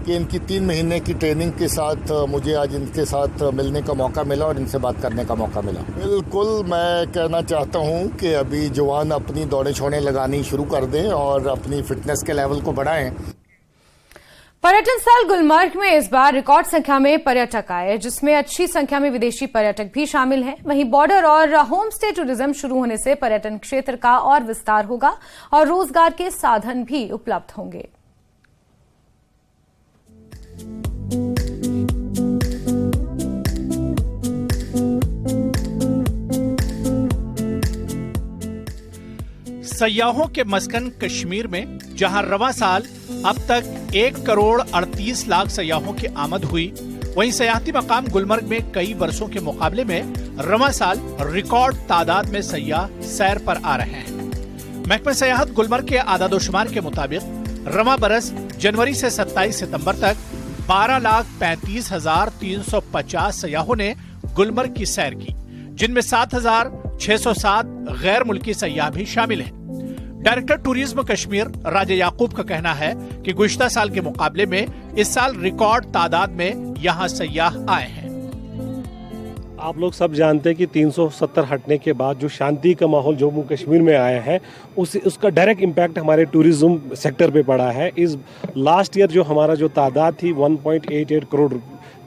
[SPEAKER 14] कि इनकी 3 महीने की ट्रेनिंग के साथ मुझे आज इनके साथ मिलने का मौका मिला और इनसे बात करने का मौका मिला। बिल्कुल, मैं कहना चाहता हूं कि अभी जवान अपनी दौड़े छोड़े लगानी शुरू कर दें और अपनी फिटनेस के लेवल को बढ़ाएं।
[SPEAKER 1] पर्यटन स्थल गुलमर्ग में इस बार रिकॉर्ड संख्या में पर्यटक आए, जिसमें अच्छी संख्या में विदेशी पर्यटक भी शामिल हैं। वहीं बॉर्डर और होम स्टे टूरिज्म शुरू होने से पर्यटन क्षेत्र का और विस्तार होगा और रोजगार के साधन भी उपलब्ध होंगे।
[SPEAKER 15] सयाहों के मस्कन कश्मीर में जहां रवा साल अब तक 1 करोड़ 38 लाख सयाहों की आमद हुई, वहीं सयाहती मकाम गुलमर्ग में कई वर्षों के मुकाबले में रवा साल रिकॉर्ड तादाद में सयाह सैर पर आ रहे हैं। महकमा सयाहत गुलमर्ग के आदादोशुमार के मुताबिक रवा बरस जनवरी से 27 सितंबर तक 12,35,350 सयाहों ने गुलमर्ग की सैर की, जिनमें 7,607 गैर मुल्की सयाह भी शामिल हैं। डायरेक्टर टूरिज्म कश्मीर राजा याकूब का कहना है कि गुज़िश्ता साल के मुकाबले में इस साल रिकॉर्ड तादाद में यहाँ सयाह आए हैं।
[SPEAKER 16] आप लोग सब जानते हैं कि 370 हटने के बाद जो शांति का माहौल जम्मू कश्मीर में आया है, उसका डायरेक्ट इम्पैक्ट हमारे टूरिज्म सेक्टर पे पड़ा है। इस लास्ट ईयर जो हमारा जो तादाद थी 1.88 करोड़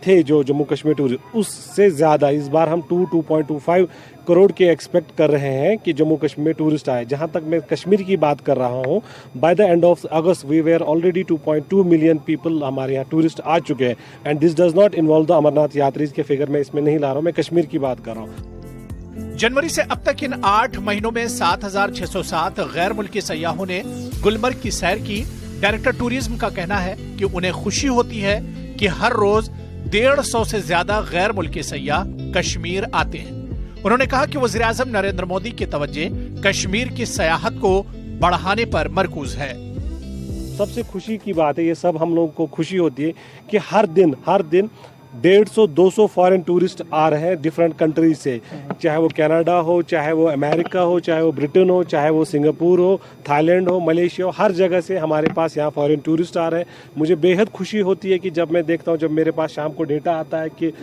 [SPEAKER 16] थे जो जम्मू कश्मीर टूरिस्ट, उससे ज़्यादा इस बार हम 2.25 करोड़ के एक्सपेक्ट कर रहे हैं कि जम्मू कश्मीर में टूरिस्ट आए। जहां तक मैं कश्मीर की बात कर रहा हूं, by the end of August we were already 2.2 million people हमारे यहाँ टूरिस्ट आ चुके हैं। And this does not involve the Amarnath यात्रीज के फिगर मैं इसमें नहीं ला रहा हूँ, मैं कश्मीर की बात कर रहा हूँ।
[SPEAKER 15] जनवरी से अब तक इन 8 महीनों में 7,607 गैर मुल्की सयाहों ने गुलमर्ग की सैर की। डायरेक्टर टूरिज्म का कहना है कि उन्हें खुशी होती है कि हर रोज 150 से ज्यादा गैर मुल्की सयाह कश्मीर आते हैं। उन्होंने कहा कि वज़ीर-ए-आज़म नरेंद्र मोदी की तवज्जो कश्मीर की सयाहत को बढ़ाने पर मरकूज है।
[SPEAKER 16] सबसे खुशी की बात है, ये सब हम लोगों को खुशी होती है कि हर दिन 150-200 फॉरेन टूरिस्ट आ रहे हैं डिफरेंट कंट्रीज से, चाहे वो कनाडा हो, चाहे वो अमेरिका हो, चाहे वो ब्रिटेन हो, चाहे वो सिंगापुर हो, थाईलैंड हो, मलेशिया हो, हर जगह से हमारे पास यहाँ फॉरेन टूरिस्ट आ रहे हैं। मुझे बेहद खुशी होती है कि जब मैं देखता हूँ, जब मेरे पास शाम को डेटा आता है कि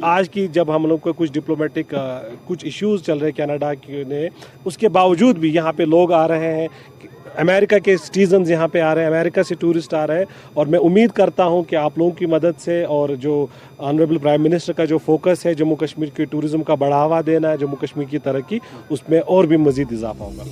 [SPEAKER 16] आज की जब हम लोग को कुछ डिप्लोमेटिक कुछ इश्यूज चल रहे कनाडा ने, उसके बावजूद भी यहाँ पे लोग आ रहे हैं। अमेरिका के सिटीजन्स यहाँ पे आ रहे हैं, अमेरिका से टूरिस्ट आ रहे हैं। और मैं उम्मीद करता हूँ कि आप लोगों की मदद से और जो ऑनरेबल प्राइम मिनिस्टर का जो फोकस है जम्मू कश्मीर के टूरिज्म का बढ़ावा देना है, जम्मू कश्मीर की तरक्की, उसमें और भी मजीद इजाफा होगा।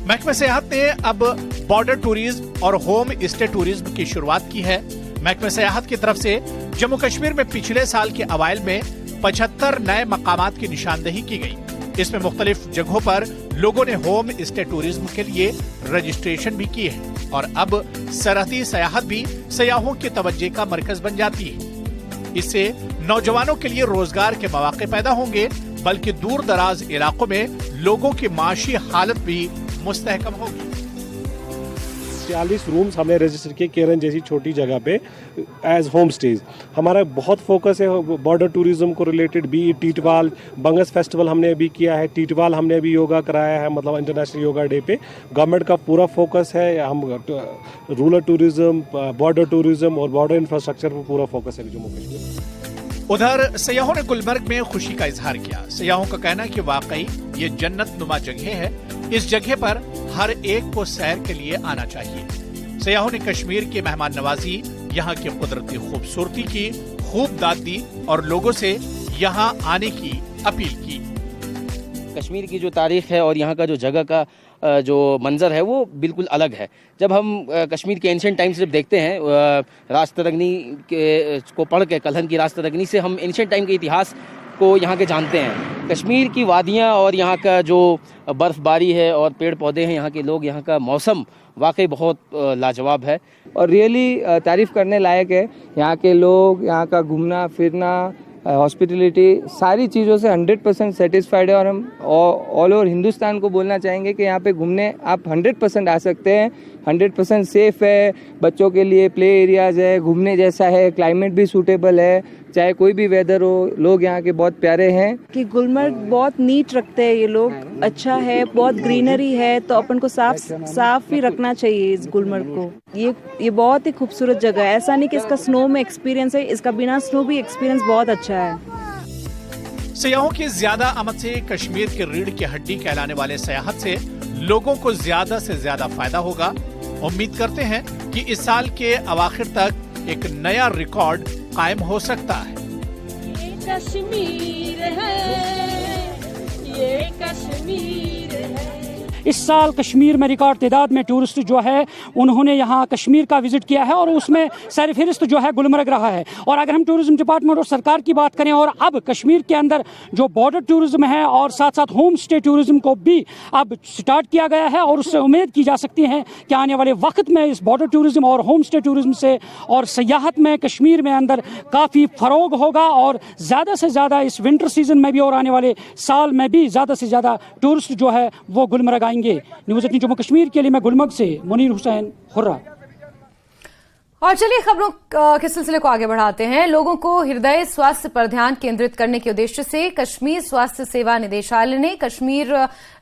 [SPEAKER 15] महकमा सेहत ने अब बॉर्डर टूरिज्म और होम स्टे टूरिज्म की शुरुआत की है। महकमा सेहत की तरफ से जम्मू कश्मीर में पिछले साल के अवाइल में 75 नए मकामात की निशानदेही की गई। इसमें मुख्तलिफ जगहों पर लोगों ने होम स्टे टूरिज्म के लिए रजिस्ट्रेशन भी किए हैं और अब सरहदी सयाहत भी सयाहों की तवज्जो का मरकज बन जाती है। इससे नौजवानों के लिए रोजगार के मौके पैदा होंगे, बल्कि दूर दराज इलाकों में लोगों की माशी हालत भी मुस्तहकम होगी।
[SPEAKER 16] 40 रूम्स हमने रजिस्टर किए केरन जैसी छोटी जगह पे एज होम स्टेज। हमारा बहुत फोकस है बॉर्डर टूरिज्म को रिलेटेड भी। टीटवाल बंगस फेस्टिवल हमने अभी किया है, टीटवाल हमने अभी योगा कराया है, मतलब इंटरनेशनल योगा डे पे। गवर्नमेंट का पूरा फोकस है, हम रूरल टूरिज्म, बॉर्डर टूरिज्म और बॉर्डर इंफ्रास्ट्रक्चर पर पूरा फोकस है जम्मू कश्मीर।
[SPEAKER 15] उधर सयाहों ने गुलमर्ग में खुशी का इजहार किया। सयाहों का कहना है कि वाकई ये जन्नत नुमा जगह है, इस जगह पर हर एक को सैर के लिए आना चाहिए। सयाहों ने कश्मीर की मेहमान नवाजी, यहाँ की कुदरती खूबसूरती की खूब दाद दी और लोगों से यहाँ आने की अपील की।
[SPEAKER 17] कश्मीर की जो तारीख है और यहाँ का जो जगह का जो मंजर है वो बिल्कुल अलग है। जब हम कश्मीर के एंशिएंट टाइम से देखते हैं, रास्तरगनी को पढ़ के, कलहन की रास्तरगनी से हम एंशिएंट टाइम के इतिहास को यहाँ के जानते हैं। कश्मीर की वादियाँ और यहाँ का जो बर्फ़बारी है और पेड़ पौधे हैं, यहाँ के लोग, यहाँ का मौसम वाकई बहुत लाजवाब है
[SPEAKER 18] और रियली तारीफ़ करने लायक है। यहाँ के लोग, यहाँ का घूमना फिरना, हॉस्पिटलिटी, सारी चीज़ों से 100% सेटिस्फाइड है और हम ऑल ओवर हिंदुस्तान को बोलना चाहेंगे कि यहाँ पे घूमने आप 100% आ सकते हैं। 100% सेफ है, बच्चों के लिए प्ले एरियाज है, घूमने जैसा है, क्लाइमेट भी सूटेबल है, चाहे कोई भी वेदर हो। लोग यहाँ के बहुत प्यारे हैं
[SPEAKER 19] कि गुलमर्ग बहुत नीट रखते हैं ये लोग, अच्छा है, बहुत ग्रीनरी है, तो अपन को साफ ही रखना चाहिए इस गुलमर्ग को। ये बहुत ही खूबसूरत जगह है। ऐसा नहीं कि इसका स्नो में एक्सपीरियंस है, इसका बिना स्नो भी एक्सपीरियंस बहुत अच्छा है।
[SPEAKER 15] सयाहों की ज्यादा आमद से कश्मीर की रीढ़ की हड्डी कहलाने वाले सयाहत से लोगों को ज्यादा से ज्यादा फायदा होगा। उम्मीद करते हैं कि इस साल के अवाखिर तक एक नया रिकॉर्ड कायम हो सकता है।
[SPEAKER 20] ये कश्मीर है, ये कश्मीर है।
[SPEAKER 11] इस साल कश्मीर में रिकॉर्ड तादाद में टूरिस्ट जो है उन्होंने यहाँ कश्मीर का विजिट किया है और उसमें सरफहरिस्त जो है गुलमर्ग रहा है। और अगर हम टूरिज्म डिपार्टमेंट और सरकार की बात करें और अब कश्मीर के अंदर जो बॉर्डर टूरिज्म है और साथ साथ होम स्टे टूरिज्म को भी अब स्टार्ट किया गया है और उससे उम्मीद की जा सकती है कि आने वाले वक्त में इस बॉर्डर टूरिज्म और होम स्टे टूरिज्म से और सयाहत में कश्मीर में अंदर काफ़ी फ़रोग होगा और ज़्यादा से ज़्यादा इस विंटर सीजन में भी और आने वाले साल में भी ज़्यादा से ज़्यादा टूरिस्ट जो है वो गुलमर्ग न्यूज़ 18 जम्मू कश्मीर के लिए मैं गुलमर्ग से मुनीर हुसैन हुर्रा।
[SPEAKER 1] और चलिए खबरों के सिलसिले को आगे बढ़ाते हैं। लोगों को हृदय स्वास्थ्य पर ध्यान केंद्रित करने के उद्देश्य से कश्मीर स्वास्थ्य सेवा निदेशालय ने कश्मीर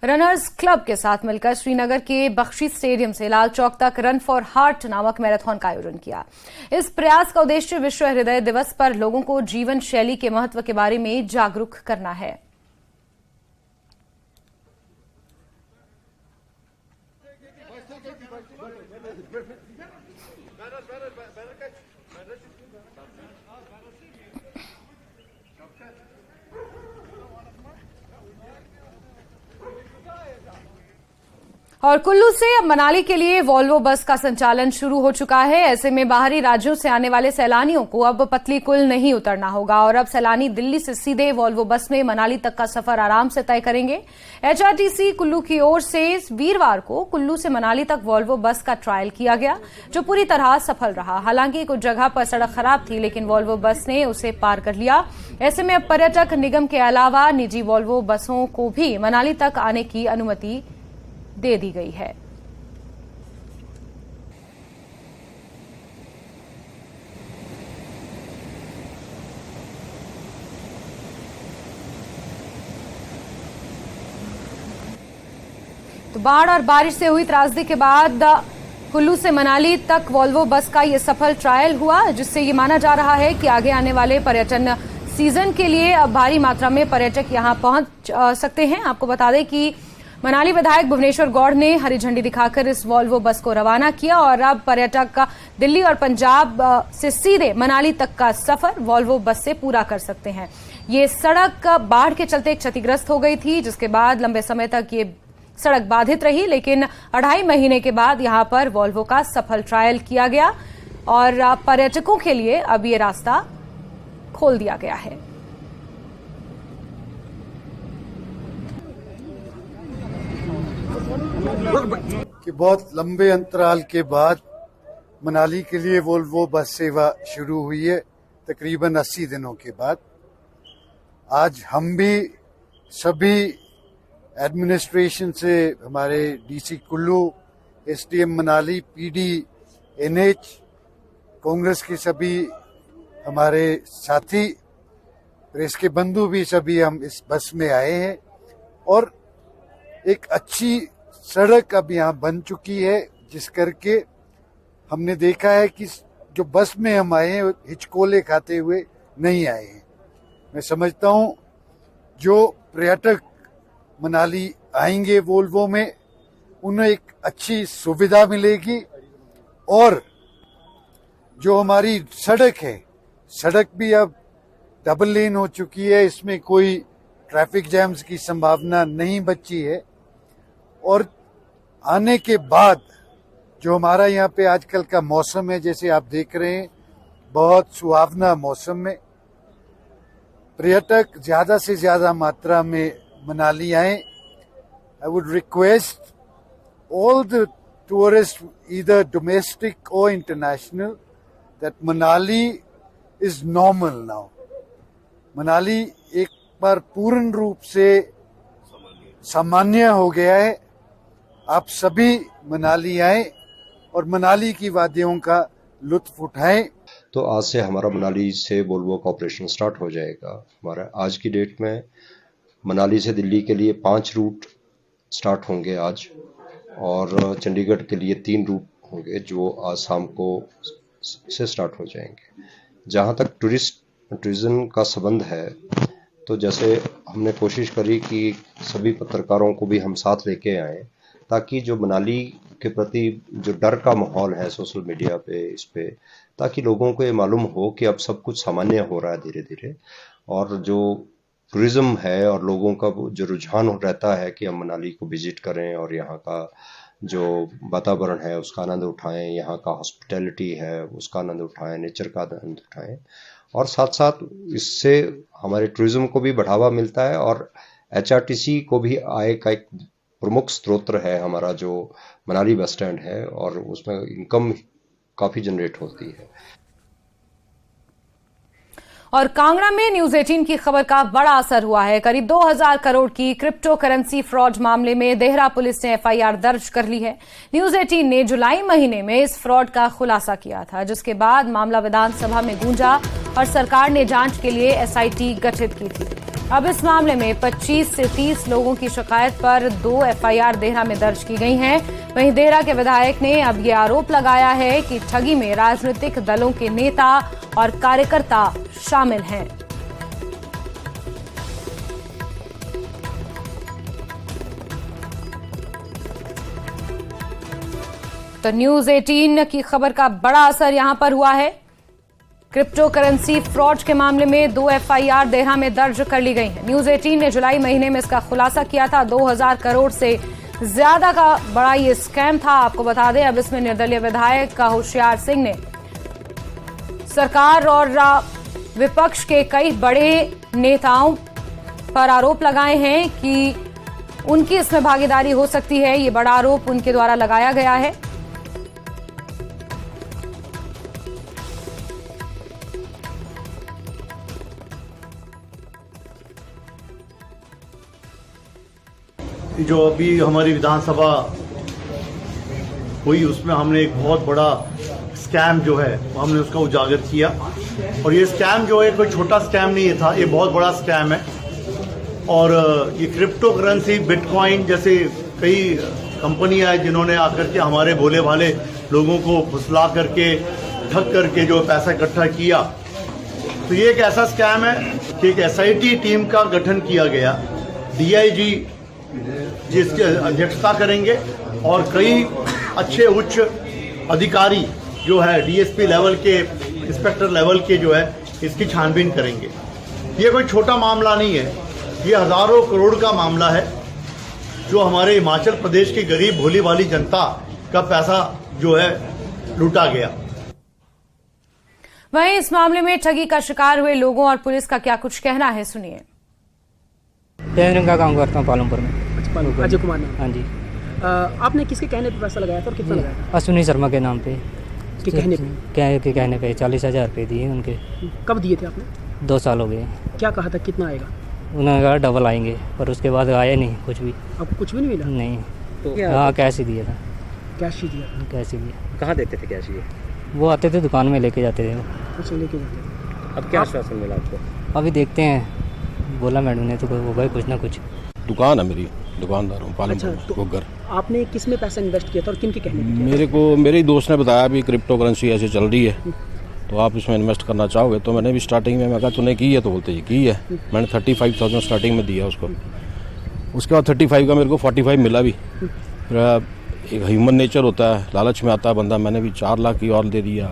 [SPEAKER 1] रनर्स क्लब के साथ मिलकर श्रीनगर के बख्शी स्टेडियम से लाल चौक तक रन फॉर हार्ट नामक मैराथन का आयोजन किया। इस प्रयास का उद्देश्य विश्व हृदय दिवस पर लोगों को जीवन शैली के महत्व के बारे में जागरूक करना है। और कुल्लू से अब मनाली के लिए वॉल्वो बस का संचालन शुरू हो चुका है। ऐसे में बाहरी राज्यों से आने वाले सैलानियों को अब पतली कुल नहीं उतरना होगा और अब सैलानी दिल्ली से सीधे वॉल्वो बस में मनाली तक का सफर आराम से तय करेंगे। एचआरटीसी कुल्लू की ओर से वीरवार को कुल्लू से मनाली तक वॉल्वो बस का ट्रायल किया गया, जो पूरी तरह सफल रहा। हालांकि कुछ जगह पर सड़क खराब थी, लेकिन वॉल्वो बस ने उसे पार कर लिया। ऐसे में अब पर्यटक निगम के अलावा निजी वॉल्वो बसों को भी मनाली तक आने की अनुमति दे दी गई है। तो बाढ़ और बारिश से हुई त्रासदी के बाद कुल्लू से मनाली तक वॉल्वो बस का ये सफल ट्रायल हुआ, जिससे ये माना जा रहा है कि आगे आने वाले पर्यटन सीजन के लिए अब भारी मात्रा में पर्यटक यहां पहुंच सकते हैं। आपको बता दें कि मनाली विधायक भुवनेश्वर गौड़ ने हरी झंडी दिखाकर इस वॉल्वो बस को रवाना किया और अब पर्यटक दिल्ली और पंजाब से सीधे मनाली तक का सफर वॉल्वो बस से पूरा कर सकते हैं। ये सड़क बाढ़ के चलते क्षतिग्रस्त हो गई थी, जिसके बाद लंबे समय तक ये सड़क बाधित रही, लेकिन 2.5 महीने के बाद यहां पर वॉल्वो का सफल ट्रायल किया गया और पर्यटकों के लिए अब ये रास्ता खोल दिया गया है।
[SPEAKER 14] कि बहुत लंबे अंतराल के बाद मनाली के लिए वोल्वो बस सेवा शुरू हुई है, तकरीबन 80 दिनों के बाद। आज हम भी सभी एडमिनिस्ट्रेशन से, हमारे DC Kullu, SDM Manali, PD, NH, Congress के सभी हमारे साथी, प्रेस के बंधु भी सभी हम इस बस में आए हैं और एक अच्छी सड़क अब यहाँ बन चुकी है, जिस करके हमने देखा है कि जो बस में हम आए हैं हिचकोले खाते हुए नहीं आए हैं। मैं समझता हूँ जो पर्यटक मनाली आएंगे वोल्वो में, उन्हें एक अच्छी सुविधा मिलेगी और जो हमारी सड़क है, सड़क भी अब डबल लेन हो चुकी है, इसमें कोई ट्रैफिक जैम्स की संभावना नहीं बची है। और आने के बाद जो हमारा यहाँ पे आजकल का मौसम है, जैसे आप देख रहे हैं, बहुत सुहावना मौसम में पर्यटक ज्यादा से ज्यादा मात्रा में मनाली आए। I would request all the tourist, either domestic और international, that Manali is normal now. Manali एक बार पूर्ण रूप से सामान्य हो गया है। आप सभी मनाली आए और मनाली की वादियों का लुत्फ उठाएं।
[SPEAKER 21] तो आज से हमारा मनाली से वोल्वो का ऑपरेशन स्टार्ट हो जाएगा। हमारा आज की डेट में मनाली से दिल्ली के लिए 5 रूट स्टार्ट होंगे आज, और चंडीगढ़ के लिए 3 रूट होंगे जो आज शाम को से स्टार्ट हो जाएंगे। जहाँ तक टूरिज्म का संबंध है, तो जैसे हमने कोशिश करी कि सभी पत्रकारों को भी हम साथ लेके आए, ताकि जो मनाली के प्रति जो डर का माहौल है सोशल मीडिया पे, इस पे, ताकि लोगों को ये मालूम हो कि अब सब कुछ सामान्य हो रहा है धीरे धीरे, और जो टूरिज्म है और लोगों का जो रुझान रहता है कि हम मनाली को विजिट करें और यहाँ का जो वातावरण है उसका आनंद उठाएं, यहाँ का हॉस्पिटैलिटी है उसका आनंद उठाएं, नेचर का आनंद उठाएं, और साथ साथ इससे हमारे टूरिज्म को भी बढ़ावा मिलता है और एचआरटीसी को भी आय का एक प्रमुख स्रोत है हमारा जो मनाली बस स्टैंड है, और उसमें इनकम काफी जनरेट होती है।
[SPEAKER 1] और कांगड़ा में न्यूज 18 की खबर का बड़ा असर हुआ है। करीब 2000 करोड़ की क्रिप्टो करेंसी फ्रॉड मामले में देहरा पुलिस ने एफआईआर दर्ज कर ली है। न्यूज 18 ने जुलाई महीने में इस फ्रॉड का खुलासा किया था, जिसके बाद मामला विधानसभा में गूंजा और सरकार ने जांच के लिए एसआईटी गठित की थी। अब इस मामले में 25 से 30 लोगों की शिकायत पर 2 एफआईआर देहरा में दर्ज की गई हैं। वहीं देहरा के विधायक ने अब ये आरोप लगाया है कि ठगी में राजनीतिक दलों के नेता और कार्यकर्ता शामिल हैं। तो न्यूज 18 की खबर का बड़ा असर यहां पर हुआ है। क्रिप्टो करेंसी फ्रॉड के मामले में 2 एफआईआर देहरा में दर्ज कर ली गई है। न्यूज 18 ने जुलाई महीने में इसका खुलासा किया था। 2000 करोड़ से ज्यादा का बड़ा ये स्कैम था। आपको बता दें, अब इसमें निर्दलीय विधायक होशियार सिंह ने सरकार और विपक्ष के कई बड़े नेताओं पर आरोप लगाए हैं कि उनकी इसमें भागीदारी हो सकती है। ये बड़ा आरोप उनके द्वारा लगाया गया है।
[SPEAKER 22] जो अभी हमारी विधानसभा हुई उसमें हमने एक बहुत बड़ा स्कैम जो है हमने उसका उजागर किया, और ये स्कैम जो है कोई छोटा स्कैम नहीं था, ये बहुत बड़ा स्कैम है। और ये क्रिप्टो करेंसी, बिटकॉइन जैसे कई कंपनियां हैं जिन्होंने आकर के हमारे भोले भाले लोगों को फुसला करके, ठग करके जो पैसा इकट्ठा किया। तो ये एक ऐसा स्कैम है कि एक एसआईटी टीम का गठन किया गया, डीआईजी जिसकी अध्यक्षता करेंगे, और कई अच्छे उच्च अधिकारी जो है डीएसपी लेवल के, इंस्पेक्टर लेवल के जो है इसकी छानबीन करेंगे। ये कोई छोटा मामला नहीं है, ये हजारों करोड़ का मामला है। जो हमारे हिमाचल प्रदेश की गरीब भोली वाली जनता का पैसा जो है लूटा गया।
[SPEAKER 1] वहीं इस मामले में ठगी का शिकार हुए लोगों और पुलिस का क्या कुछ कहना है, सुनिए।
[SPEAKER 4] टेलरिंग का काम करता हूँ पालमपुर में।
[SPEAKER 5] पालमपुर अजय कुमार नाम।
[SPEAKER 4] हाँ जी।
[SPEAKER 5] आपने किसके कहने पे पैसा लगाया था और कितना लगाया था?
[SPEAKER 4] अश्विनी शर्मा के नाम पे।
[SPEAKER 5] के कहने
[SPEAKER 4] पे 40,000 रुपये दिए उनके।
[SPEAKER 5] कब दिए थे आपने?
[SPEAKER 4] 2 साल हो गए।
[SPEAKER 5] क्या कहा था कितना आएगा?
[SPEAKER 4] उन्होंने कहा डबल आएंगे, पर उसके बाद आया नहीं कुछ भी।
[SPEAKER 5] आपको कुछ भी नहीं मिला?
[SPEAKER 4] नहीं।
[SPEAKER 5] तो
[SPEAKER 4] हाँ, कैश ही दिया था।
[SPEAKER 5] कैश ही दिया?
[SPEAKER 4] कैश ही दिया।
[SPEAKER 5] कहाँ देते थे कैश ये?
[SPEAKER 4] वो आते थे दुकान में लेके जाते थे वो।
[SPEAKER 5] अच्छा, लेके जाते थे।
[SPEAKER 4] अब क्या आश्वासन मिला आपको? अभी देखते हैं, बोला मैडम ने तो होगा कुछ ना कुछ।
[SPEAKER 9] दुकान है मेरी, दुकानदार हूँ पालमपुर।
[SPEAKER 5] अच्छा, तो आपने किस में पैसा इन्वेस्ट किया था और किन के कहने पे?
[SPEAKER 9] मेरे ही दोस्त ने बताया भी क्रिप्टो करेंसी ऐसे चल रही है, तो आप इसमें इन्वेस्ट करना चाहोगे? तो मैंने भी स्टार्टिंग में मैं कहा तूने की है? तो बोलते ये की है। मैंने 35,000 स्टार्टिंग में दिया उसको। उसके बाद 35 का मेरे को 45 मिला भी। एक ह्यूमन नेचर होता है, लालच में आता है बंदा। मैंने भी 4 लाख की और दे दिया।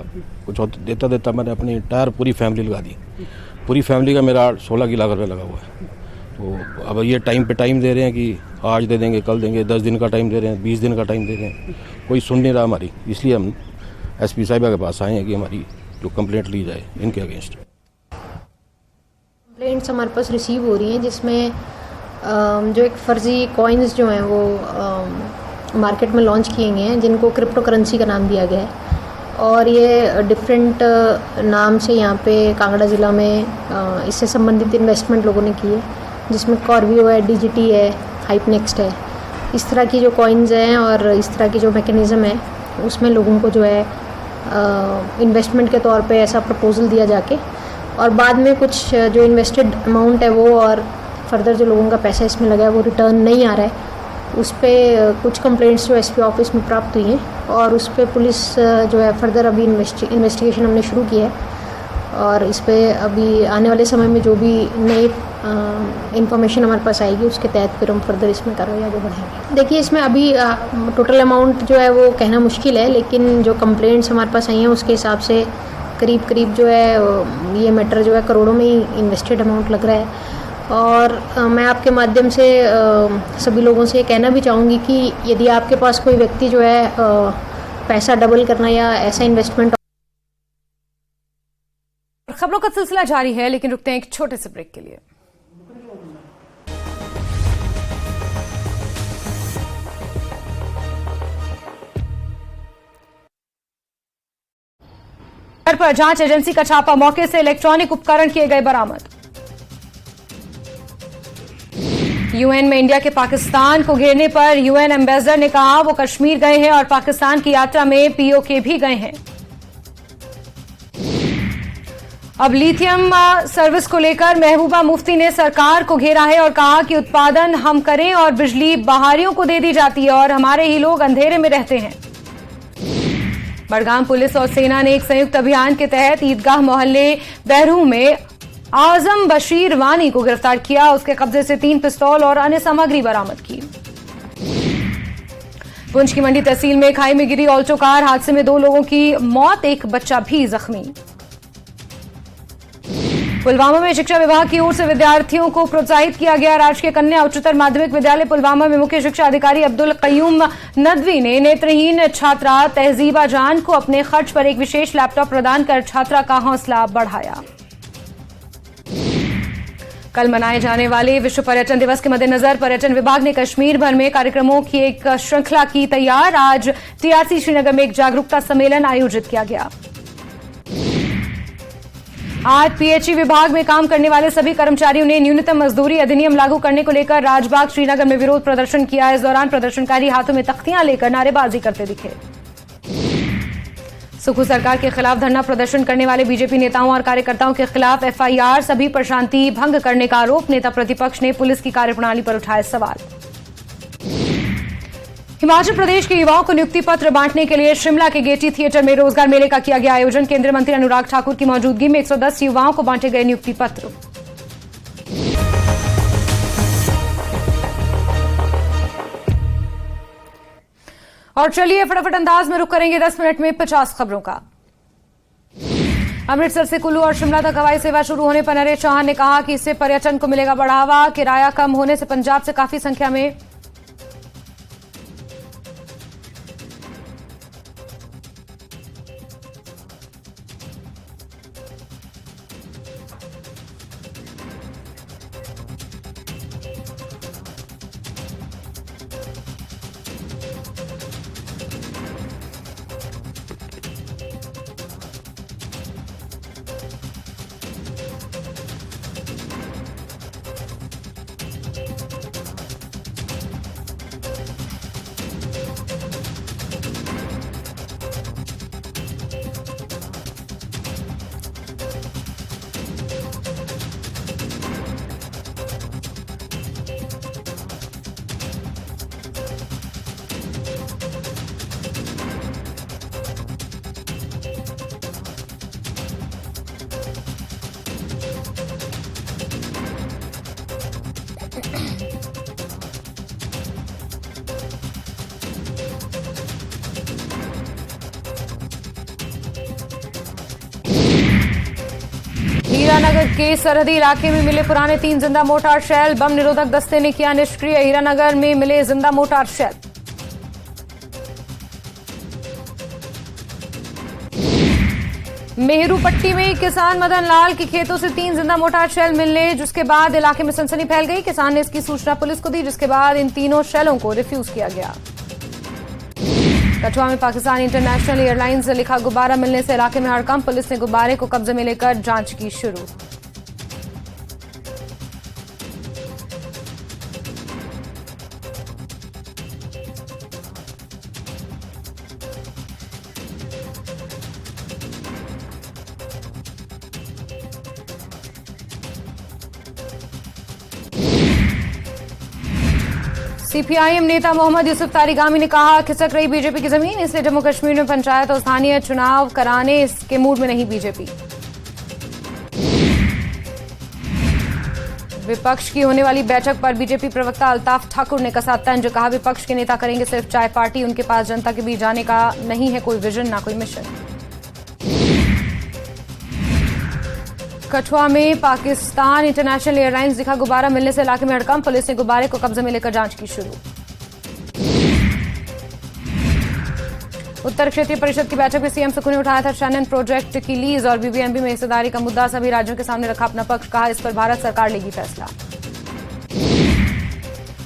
[SPEAKER 9] कुछ देता देता मैंने अपनी इंटायर पूरी फैमिली लगा दी। पूरी फैमिली का मेरा 16 लाख रुपये लगा हुआ है। तो अब ये टाइम पे टाइम दे रहे हैं कि आज दे देंगे, कल देंगे, 10 दिन का टाइम दे रहे हैं, 20 दिन का टाइम दे रहे हैं, कोई सुन नहीं रहा हमारी। इसलिए हम SP साहिबा के पास आए हैं कि हमारी जो कंप्लेंट ली जाए इनके अगेंस्ट।
[SPEAKER 23] कंप्लेंट्स हमारे पास रिसीव हो रही हैं जिसमें जो एक फर्जी कॉइन्स जो हैं वो मार्केट में लॉन्च किए गए हैं, जिनको क्रिप्टो करेंसी का नाम दिया गया है। और ये डिफरेंट नाम से यहाँ पे कांगड़ा ज़िला में इससे संबंधित इन्वेस्टमेंट लोगों ने की है, जिसमें कॉर्बियो है, DGT है, हाइपनेक्स्ट है। इस तरह की जो कॉइन्स हैं और इस तरह की जो मैकेनिज़्म है, उसमें लोगों को जो है इन्वेस्टमेंट के तौर पे ऐसा प्रपोजल दिया जाके, और बाद में कुछ जो इन्वेस्टेड अमाउंट है वो और फर्दर जो लोगों का पैसा इसमें लगा है वो रिटर्न नहीं आ रहा है। उस पर कुछ कंप्लेंट्स जो SP ऑफिस में प्राप्त हुई हैं और उस पर पुलिस जो है फर्दर अभी इन्वेस्टिगेशन हमने शुरू की है। और इस पर अभी आने वाले समय में जो भी नई इन्फॉर्मेशन हमारे पास आएगी उसके तहत फिर हम फर्दर इसमें कार्रवाई आगे बढ़ाएंगे। देखिए, इसमें अभी टोटल अमाउंट जो है वो कहना मुश्किल है, लेकिन जो कंप्लेंट्स हमारे पास आई हैं उसके हिसाब से करीब करीब जो है ये मैटर जो है करोड़ों में ही इन्वेस्टेड अमाउंट लग रहा है। और मैं आपके माध्यम से सभी लोगों से कहना भी चाहूँगी कि यदि आपके पास कोई व्यक्ति जो है पैसा डबल करना या ऐसा इन्वेस्टमेंट।
[SPEAKER 1] खबरों का सिलसिला जारी है, लेकिन रुकते हैं एक छोटे से ब्रेक के लिए। घर पर जांच एजेंसी का छापा, मौके से इलेक्ट्रॉनिक उपकरण किए गए बरामद। UN में इंडिया के पाकिस्तान को घेरने पर UN एम्बेसडर ने कहा वो कश्मीर गए हैं और पाकिस्तान की यात्रा में POK भी गए हैं। अब लिथियम सर्विस को लेकर महबूबा मुफ्ती ने सरकार को घेरा है और कहा कि उत्पादन हम करें और बिजली बाहरियों को दे दी जाती है और हमारे ही लोग अंधेरे में रहते हैं। बड़गाम पुलिस और सेना ने एक संयुक्त अभियान के तहत ईदगाह मोहल्ले बहरू में आजम बशीर वानी को गिरफ्तार किया। उसके कब्जे से 3 पिस्तौल और अन्य सामग्री बरामद की। पुंछ की मंडी तहसील में खाई में गिरी ऑल्टो कार, हादसे में 2 लोगों की मौत, एक बच्चा भी जख्मी। पुलवामा में शिक्षा विभाग की ओर से विद्यार्थियों को प्रोत्साहित किया गया। राजकीय कन्या उच्चतर माध्यमिक विद्यालय पुलवामा में मुख्य शिक्षा अधिकारी अब्दुल कयूम नदवी ने नेत्रहीन छात्रा तहजीबा जान को अपने खर्च पर एक विशेष लैपटॉप प्रदान कर छात्रा का हौसला बढ़ाया। कल मनाए जाने वाले विश्व पर्यटन दिवस के मद्देनजर पर्यटन विभाग ने कश्मीर भर में कार्यक्रमों की एक श्रृंखला की तैयार। आज TRC श्रीनगर में एक जागरूकता सम्मेलन आयोजित किया गया। आज PHE विभाग में काम करने वाले सभी कर्मचारियों ने न्यूनतम मजदूरी अधिनियम लागू करने को लेकर राजबाग श्रीनगर में विरोध प्रदर्शन किया। इस दौरान प्रदर्शनकारी हाथों में तख्तियां लेकर नारेबाजी करते दिखे। सुखू सरकार के खिलाफ धरना प्रदर्शन करने वाले बीजेपी नेताओं और कार्यकर्ताओं के खिलाफ FIR, सभी पर शांति भंग करने का आरोप। नेता प्रतिपक्ष ने पुलिस की कार्यप्रणाली पर उठाए सवाल। हिमाचल प्रदेश के युवाओं को नियुक्ति पत्र बांटने के लिए शिमला के गेटी थिएटर में रोजगार मेले का किया गया आयोजन। केंद्रीय मंत्री अनुराग ठाकुर की मौजूदगी में 110 युवाओं को बांटे गए नियुक्ति पत्र। और चलिए फटाफट अंदाज में रुक करेंगे 10 मिनट में 50 खबरों का। अमृतसर से कुल्लू और शिमला तक हवाई सेवा शुरू होने पर नरेश चौहान ने कहा कि इससे पर्यटन को मिलेगा बढ़ावा। किराया कम होने से पंजाब से काफी संख्या में हीरानगर के सरहदी इलाके में मिले पुराने 3 जिंदा मोर्टार शेल, बम निरोधक दस्ते ने किया निष्क्रिय। हीरानगर में मिले जिंदा मोर्टार शेल। मेहरू पट्टी में किसान मदन लाल के खेतों से 3 जिंदा मोर्टार शेल मिलने, जिसके बाद इलाके में सनसनी फैल गई। किसान ने इसकी सूचना पुलिस को दी, जिसके बाद इन तीनों शेलों को रिफ्यूज किया गया। कठुआ में पाकिस्तान इंटरनेशनल एयरलाइंस से लिखा गुब्बारा मिलने से इलाके में हड़कंप। पुलिस ने गुब्बारे को कब्जे में लेकर जांच की शुरू। सीपीआईएम नेता मोहम्मद यूसुफ तारिगामी ने कहा, खिसक रही बीजेपी की जमीन, इसलिए जम्मू कश्मीर में पंचायत और स्थानीय चुनाव कराने के मूड में नहीं बीजेपी। विपक्ष की होने वाली बैठक पर बीजेपी प्रवक्ता अल्ताफ ठाकुर ने कसा तंज। कहा, विपक्ष के नेता करेंगे सिर्फ चाय पार्टी, उनके पास जनता के बीच जाने का नहीं है कोई विजन, ना कोई मिशन। कठुआ में पाकिस्तान इंटरनेशनल एयरलाइंस दिखा गुब्बारा मिलने से इलाके में हड़कंप। पुलिस ने गुब्बारे को कब्जे में लेकर जांच की शुरू। उत्तर क्षेत्रीय परिषद की बैठक में सीएम सुखू ने उठाया था शैनन प्रोजेक्ट की लीज और बीबीएमबी में हिस्सेदारी का मुद्दा। सभी राज्यों के सामने रखा अपना पक्ष। कहा, इस पर भारत सरकार लेगी फैसला।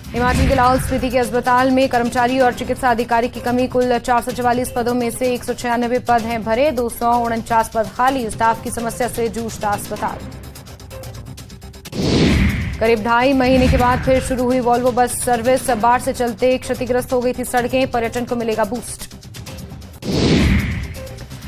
[SPEAKER 1] हिमाचल के लाहौल स्पीति के अस्पताल में कर्मचारी और चिकित्सा अधिकारी की कमी। कुल 444 पदों में से 196 पद हैं भरे, 249 पद खाली। स्टाफ की समस्या से जूझता अस्पताल। करीब 2.5 महीने के बाद फिर शुरू हुई वॉल्वो बस सर्विस। बाढ़ से चलते क्षतिग्रस्त हो गई थी सड़कें, पर्यटन को मिलेगा बूस्ट।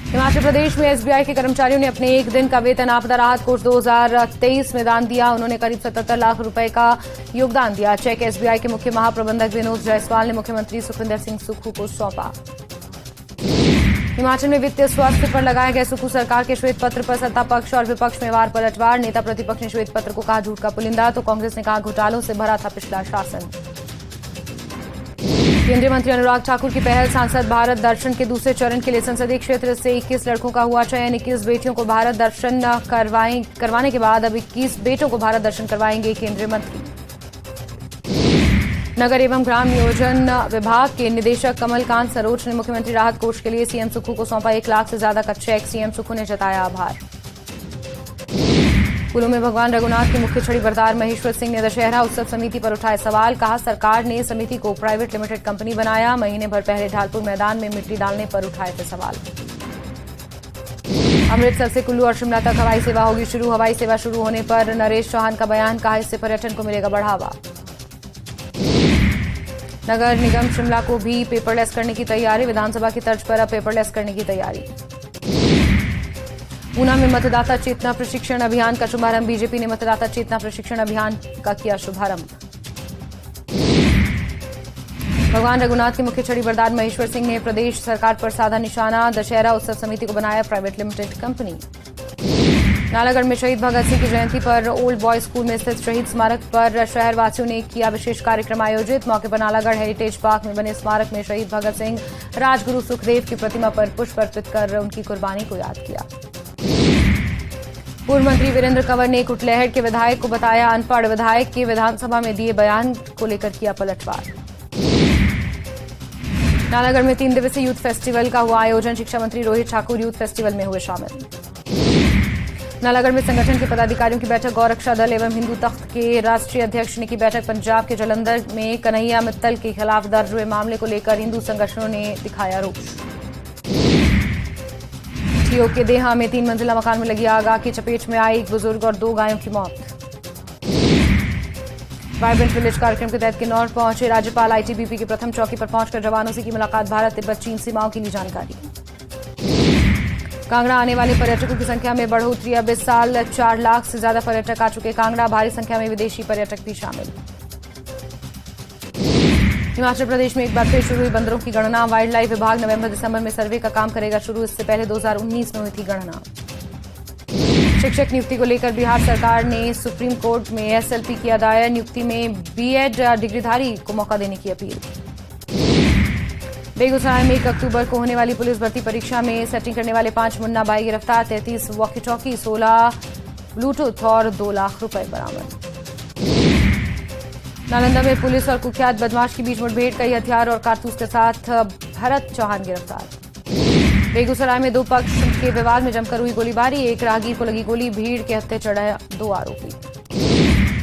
[SPEAKER 1] हिमाचल प्रदेश में एसबीआई के कर्मचारियों ने अपने 1 दिन का वेतन आपदा राहत कोष 2023 में दान दिया। उन्होंने करीब 77 लाख रुपए का योगदान दिया। चेक एसबीआई के मुख्य महाप्रबंधक विनोद जायसवाल ने मुख्यमंत्री सुखविंदर सिंह सुक्खू को सौंपा। हिमाचल में वित्तीय स्वास्थ्य पर लगाए गए सुक्खू सरकार के श्वेत पत्र पर सत्ता पक्ष और विपक्ष में वार पलटवार। नेता प्रतिपक्ष ने श्वेत पत्र को कहा झूठ का पुलिंदा, तो कांग्रेस ने कहा घोटालों से भरा था पिछला शासन। केंद्रीय मंत्री अनुराग ठाकुर की पहल, सांसद भारत दर्शन के दूसरे चरण के लिए संसदीय क्षेत्र से 21 लड़कों का हुआ चयन। 21 बेटियों को भारत दर्शन करवाने के बाद अब 21 बेटों को भारत दर्शन करवाएंगे केंद्रीय मंत्री। नगर एवं ग्राम नियोजन विभाग के निदेशक कमलकांत सरोज ने मुख्यमंत्री राहत कोष के लिए सीएम सुक्खू को सौंपा 1 लाख से ज्यादा का चेक। सीएम सुक्खू ने जताया आभार। कुल्लू में भगवान रघुनाथ के मुख्य छड़ी बरदार महेश्वर सिंह ने दशहरा उत्सव समिति पर उठाए सवाल। कहा, सरकार ने समिति को प्राइवेट लिमिटेड कंपनी बनाया। महीने भर पहले ढालपुर मैदान में मिट्टी डालने पर उठाए थे सवाल। अमृतसर से कुल्लू और शिमला तक हवाई सेवा होगी शुरू। हवाई सेवा शुरू होने पर नरेश चौहान का बयान। कहा, इससे पर्यटन को मिलेगा बढ़ावा। नगर निगम शिमला को भी पेपरलेस करने की तैयारी। विधानसभा की तर्ज पर अब पेपरलेस करने की तैयारी। ऊना में मतदाता चेतना प्रशिक्षण अभियान का शुभारंभ। बीजेपी ने मतदाता चेतना प्रशिक्षण अभियान का किया शुभारंभ। भगवान रघुनाथ के मुख्य छड़ी बरदार महेश्वर सिंह ने प्रदेश सरकार पर साधा निशाना। दशहरा उत्सव समिति को बनाया प्राइवेट लिमिटेड कंपनी। नालागढ़ में शहीद भगत सिंह की जयंती पर ओल्ड बॉयज स्कूल में स्थित शहीद स्मारक पर शहरवासियों ने किया विशेष कार्यक्रम आयोजित। मौके पर नालागढ़ हेरिटेज पार्क में बने स्मारक में शहीद भगत सिंह, राजगुरु सुखदेव की प्रतिमा पर पुष्प अर्पित कर उनकी कुर्बानी को याद किया। पूर्व मंत्री वीरेंद्र कंवर ने कुटलैहड़ के विधायक को बताया अनपढ़। विधायक के विधानसभा में दिए बयान को लेकर किया पलटवार। नालागढ़ में 3 दिवसीय यूथ फेस्टिवल का हुआ आयोजन। शिक्षा मंत्री रोहित ठाकुर यूथ फेस्टिवल में हुए शामिल। नालागढ़ में संगठन के पदाधिकारियों की बैठक। गौरक्षा दल एवं हिंदू तख्त के राष्ट्रीय अध्यक्ष ने की बैठक। पंजाब के जालंधर में कन्हैया मित्तल के खिलाफ दर्ज हुए मामले को लेकर हिंदू संगठनों ने दिखाया रोष। टीओ के देहा में 3 मंजिला मकान में लगी आग की चपेट में आई 1 बुजुर्ग और 2 गायों की मौत। वाइब्रेंट विलेज कार्यक्रम के तहत किन्नौर पहुंचे राज्यपाल। आईटीबीपी की प्रथम चौकी पर पहुंचकर जवानों से की मुलाकात। भारत तिब्बत चीन सीमाओं की ली जानकारी। कांगड़ा आने वाले पर्यटकों की संख्या में बढ़ोतरी। अब इस साल 4 लाख से ज्यादा पर्यटक आ चुके कांगड़ा। भारी संख्या में विदेशी पर्यटक भी शामिल। हिमाचल प्रदेश में एक बार फिर शुरू हुई बंदरों की गणना। वाइल्ड लाइफ विभाग नवंबर-दिसंबर में सर्वे का काम करेगा शुरू। इससे पहले 2019 में हुई थी गणना। शिक्षक नियुक्ति को लेकर बिहार सरकार ने सुप्रीम कोर्ट में एसएलपी किया दायर। नियुक्ति में बीएड डिग्रीधारी को मौका देने की अपील। बेगूसराय में 1 अक्टूबर को होने वाली पुलिस भर्ती परीक्षा में सेटिंग करने वाले 5 मुन्ना भाई गिरफ्तार। 33 वॉकी टॉकी, 16 ब्लूटूथ और 2 लाख रुपए बरामद। नालंदा में पुलिस और कुख्यात बदमाश के बीच मुठभेड़, कई हथियार और कारतूस के साथ भरत चौहान गिरफ्तार। बेगूसराय में 2 पक्ष के विवाद में जमकर हुई गोलीबारी, एक राहगीर को लगी गोली, भीड़ के हत्थे चढ़े 2 आरोपी।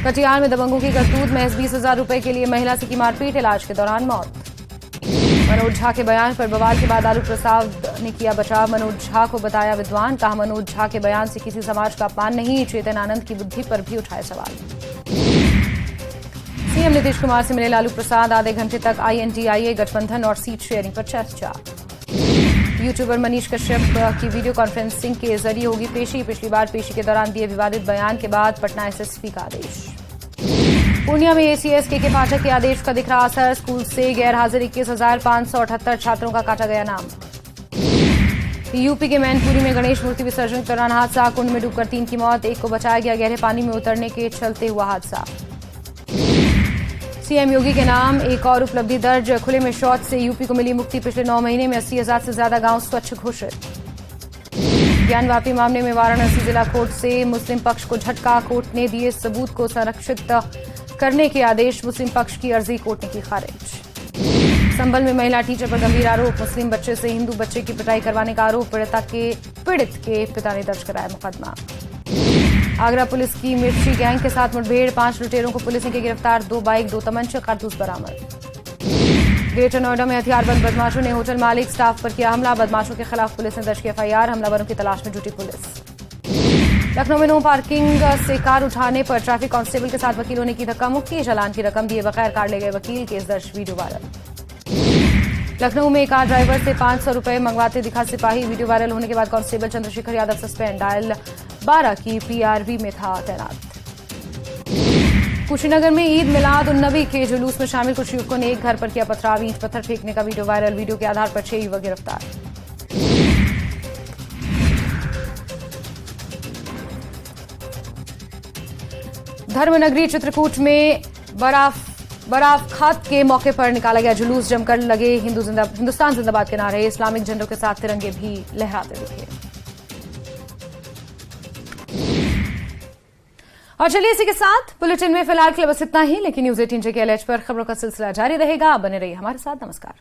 [SPEAKER 1] कटिहार में दबंगों की करतूत, महज 20,000 रुपए के लिए महिला से की मारपीट, इलाज के दौरान मौत। मनोज झा के बयान पर बवाल के बाद लालू प्रसाद ने किया बचाव, मनोज झा को बताया विद्वान, कहा मनोज झा के बयान से किसी समाज का अपमान नहीं, चेतन आनंद की बुद्धि पर भी उठाए सवाल। सीएम नीतीश कुमार से मिले लालू प्रसाद, आधे घंटे तक INDIA गठबंधन और सीट शेयरिंग पर चर्चा। यूट्यूबर मनीष कश्यप की वीडियो कॉन्फ्रेंसिंग के जरिए होगी पेशी, पिछली बार पेशी के दौरान दिए विवादित बयान के बाद पटना SSP का आदेश। पूर्णिया में ACS के पाठक के आदेश का दिख रहा असर, स्कूल से गैर हाजिर 21,578 छात्रों का काटा गया नाम। यूपी के मैनपुरी में गणेश मूर्ति विसर्जन के दौरान हादसा, कुंड में डूबकर 3 की मौत, 1 को बचाया गया, गहरे पानी में उतरने के चलते हुआ हादसा। सीएम योगी के नाम एक और उपलब्धि दर्ज, खुले में शौच से यूपी को मिली मुक्ति, पिछले 9 महीने में 80,000 से ज्यादा गांव स्वच्छ घोषित। ज्ञानवापी मामले में वाराणसी जिला कोर्ट से मुस्लिम पक्ष को झटका, कोर्ट ने दिए सबूत को संरक्षित करने के आदेश, मुस्लिम पक्ष की अर्जी कोर्ट ने की खारिज। संभल में महिला टीचर पर गंभीर आरोप, मुस्लिम बच्चे से हिंदू बच्चे की पिटाई करवाने का आरोप, पीड़ित के पिता ने दर्ज कराया मुकदमा। आगरा पुलिस की मिर्ची गैंग के साथ मुठभेड़, 5 लुटेरों को पुलिस ने की गिरफ्तार, 2 बाइक, 2 तमंचे, कारतूस बरामद। ग्रेटर नोएडा में हथियारबंद बदमाशों ने होटल मालिक स्टाफ पर किया हमला, बदमाशों के खिलाफ पुलिस ने दर्ज किया FIR, हमलावरों की तलाश में जुटी पुलिस। लखनऊ में नो पार्किंग से कार उठाने पर ट्रैफिक कांस्टेबल के साथ वकीलों ने की धक्का मुक्की, चालान की रकम दिए बगैर कार ले गए वकील, केस दर्ज, वीडियो वायरल। लखनऊ में कार ड्राइवर से 500 रुपए मंगवाते दिखा सिपाही, वीडियो वायरल होने के बाद constable Chandrashekhar Yadav suspend, dial 12 की PRV में था तैनात। कुशीनगर में ईद मिलाद उन नबी के जुलूस में शामिल कुछ युवकों ने एक घर पर किया पथराव, ईंट पत्थर फेंकने का वीडियो वायरल, वीडियो के आधार पर 6 युवक गिरफ्तार। धर्मनगरी चित्रकूट में बराफ खात के मौके पर निकाला गया जुलूस, जमकर लगे हिंदुस्तान जिंदाबाद के नारे, इस्लामिक झंडों के साथ तिरंगे भी लहराते दिखे। और चलिए इसी के साथ बुलेटिन में फिलहाल के लिए बस इतना ही, लेकिन न्यूज 18 JKLH पर खबरों का सिलसिला जारी रहेगा। बने रहिए हमारे साथ। नमस्कार।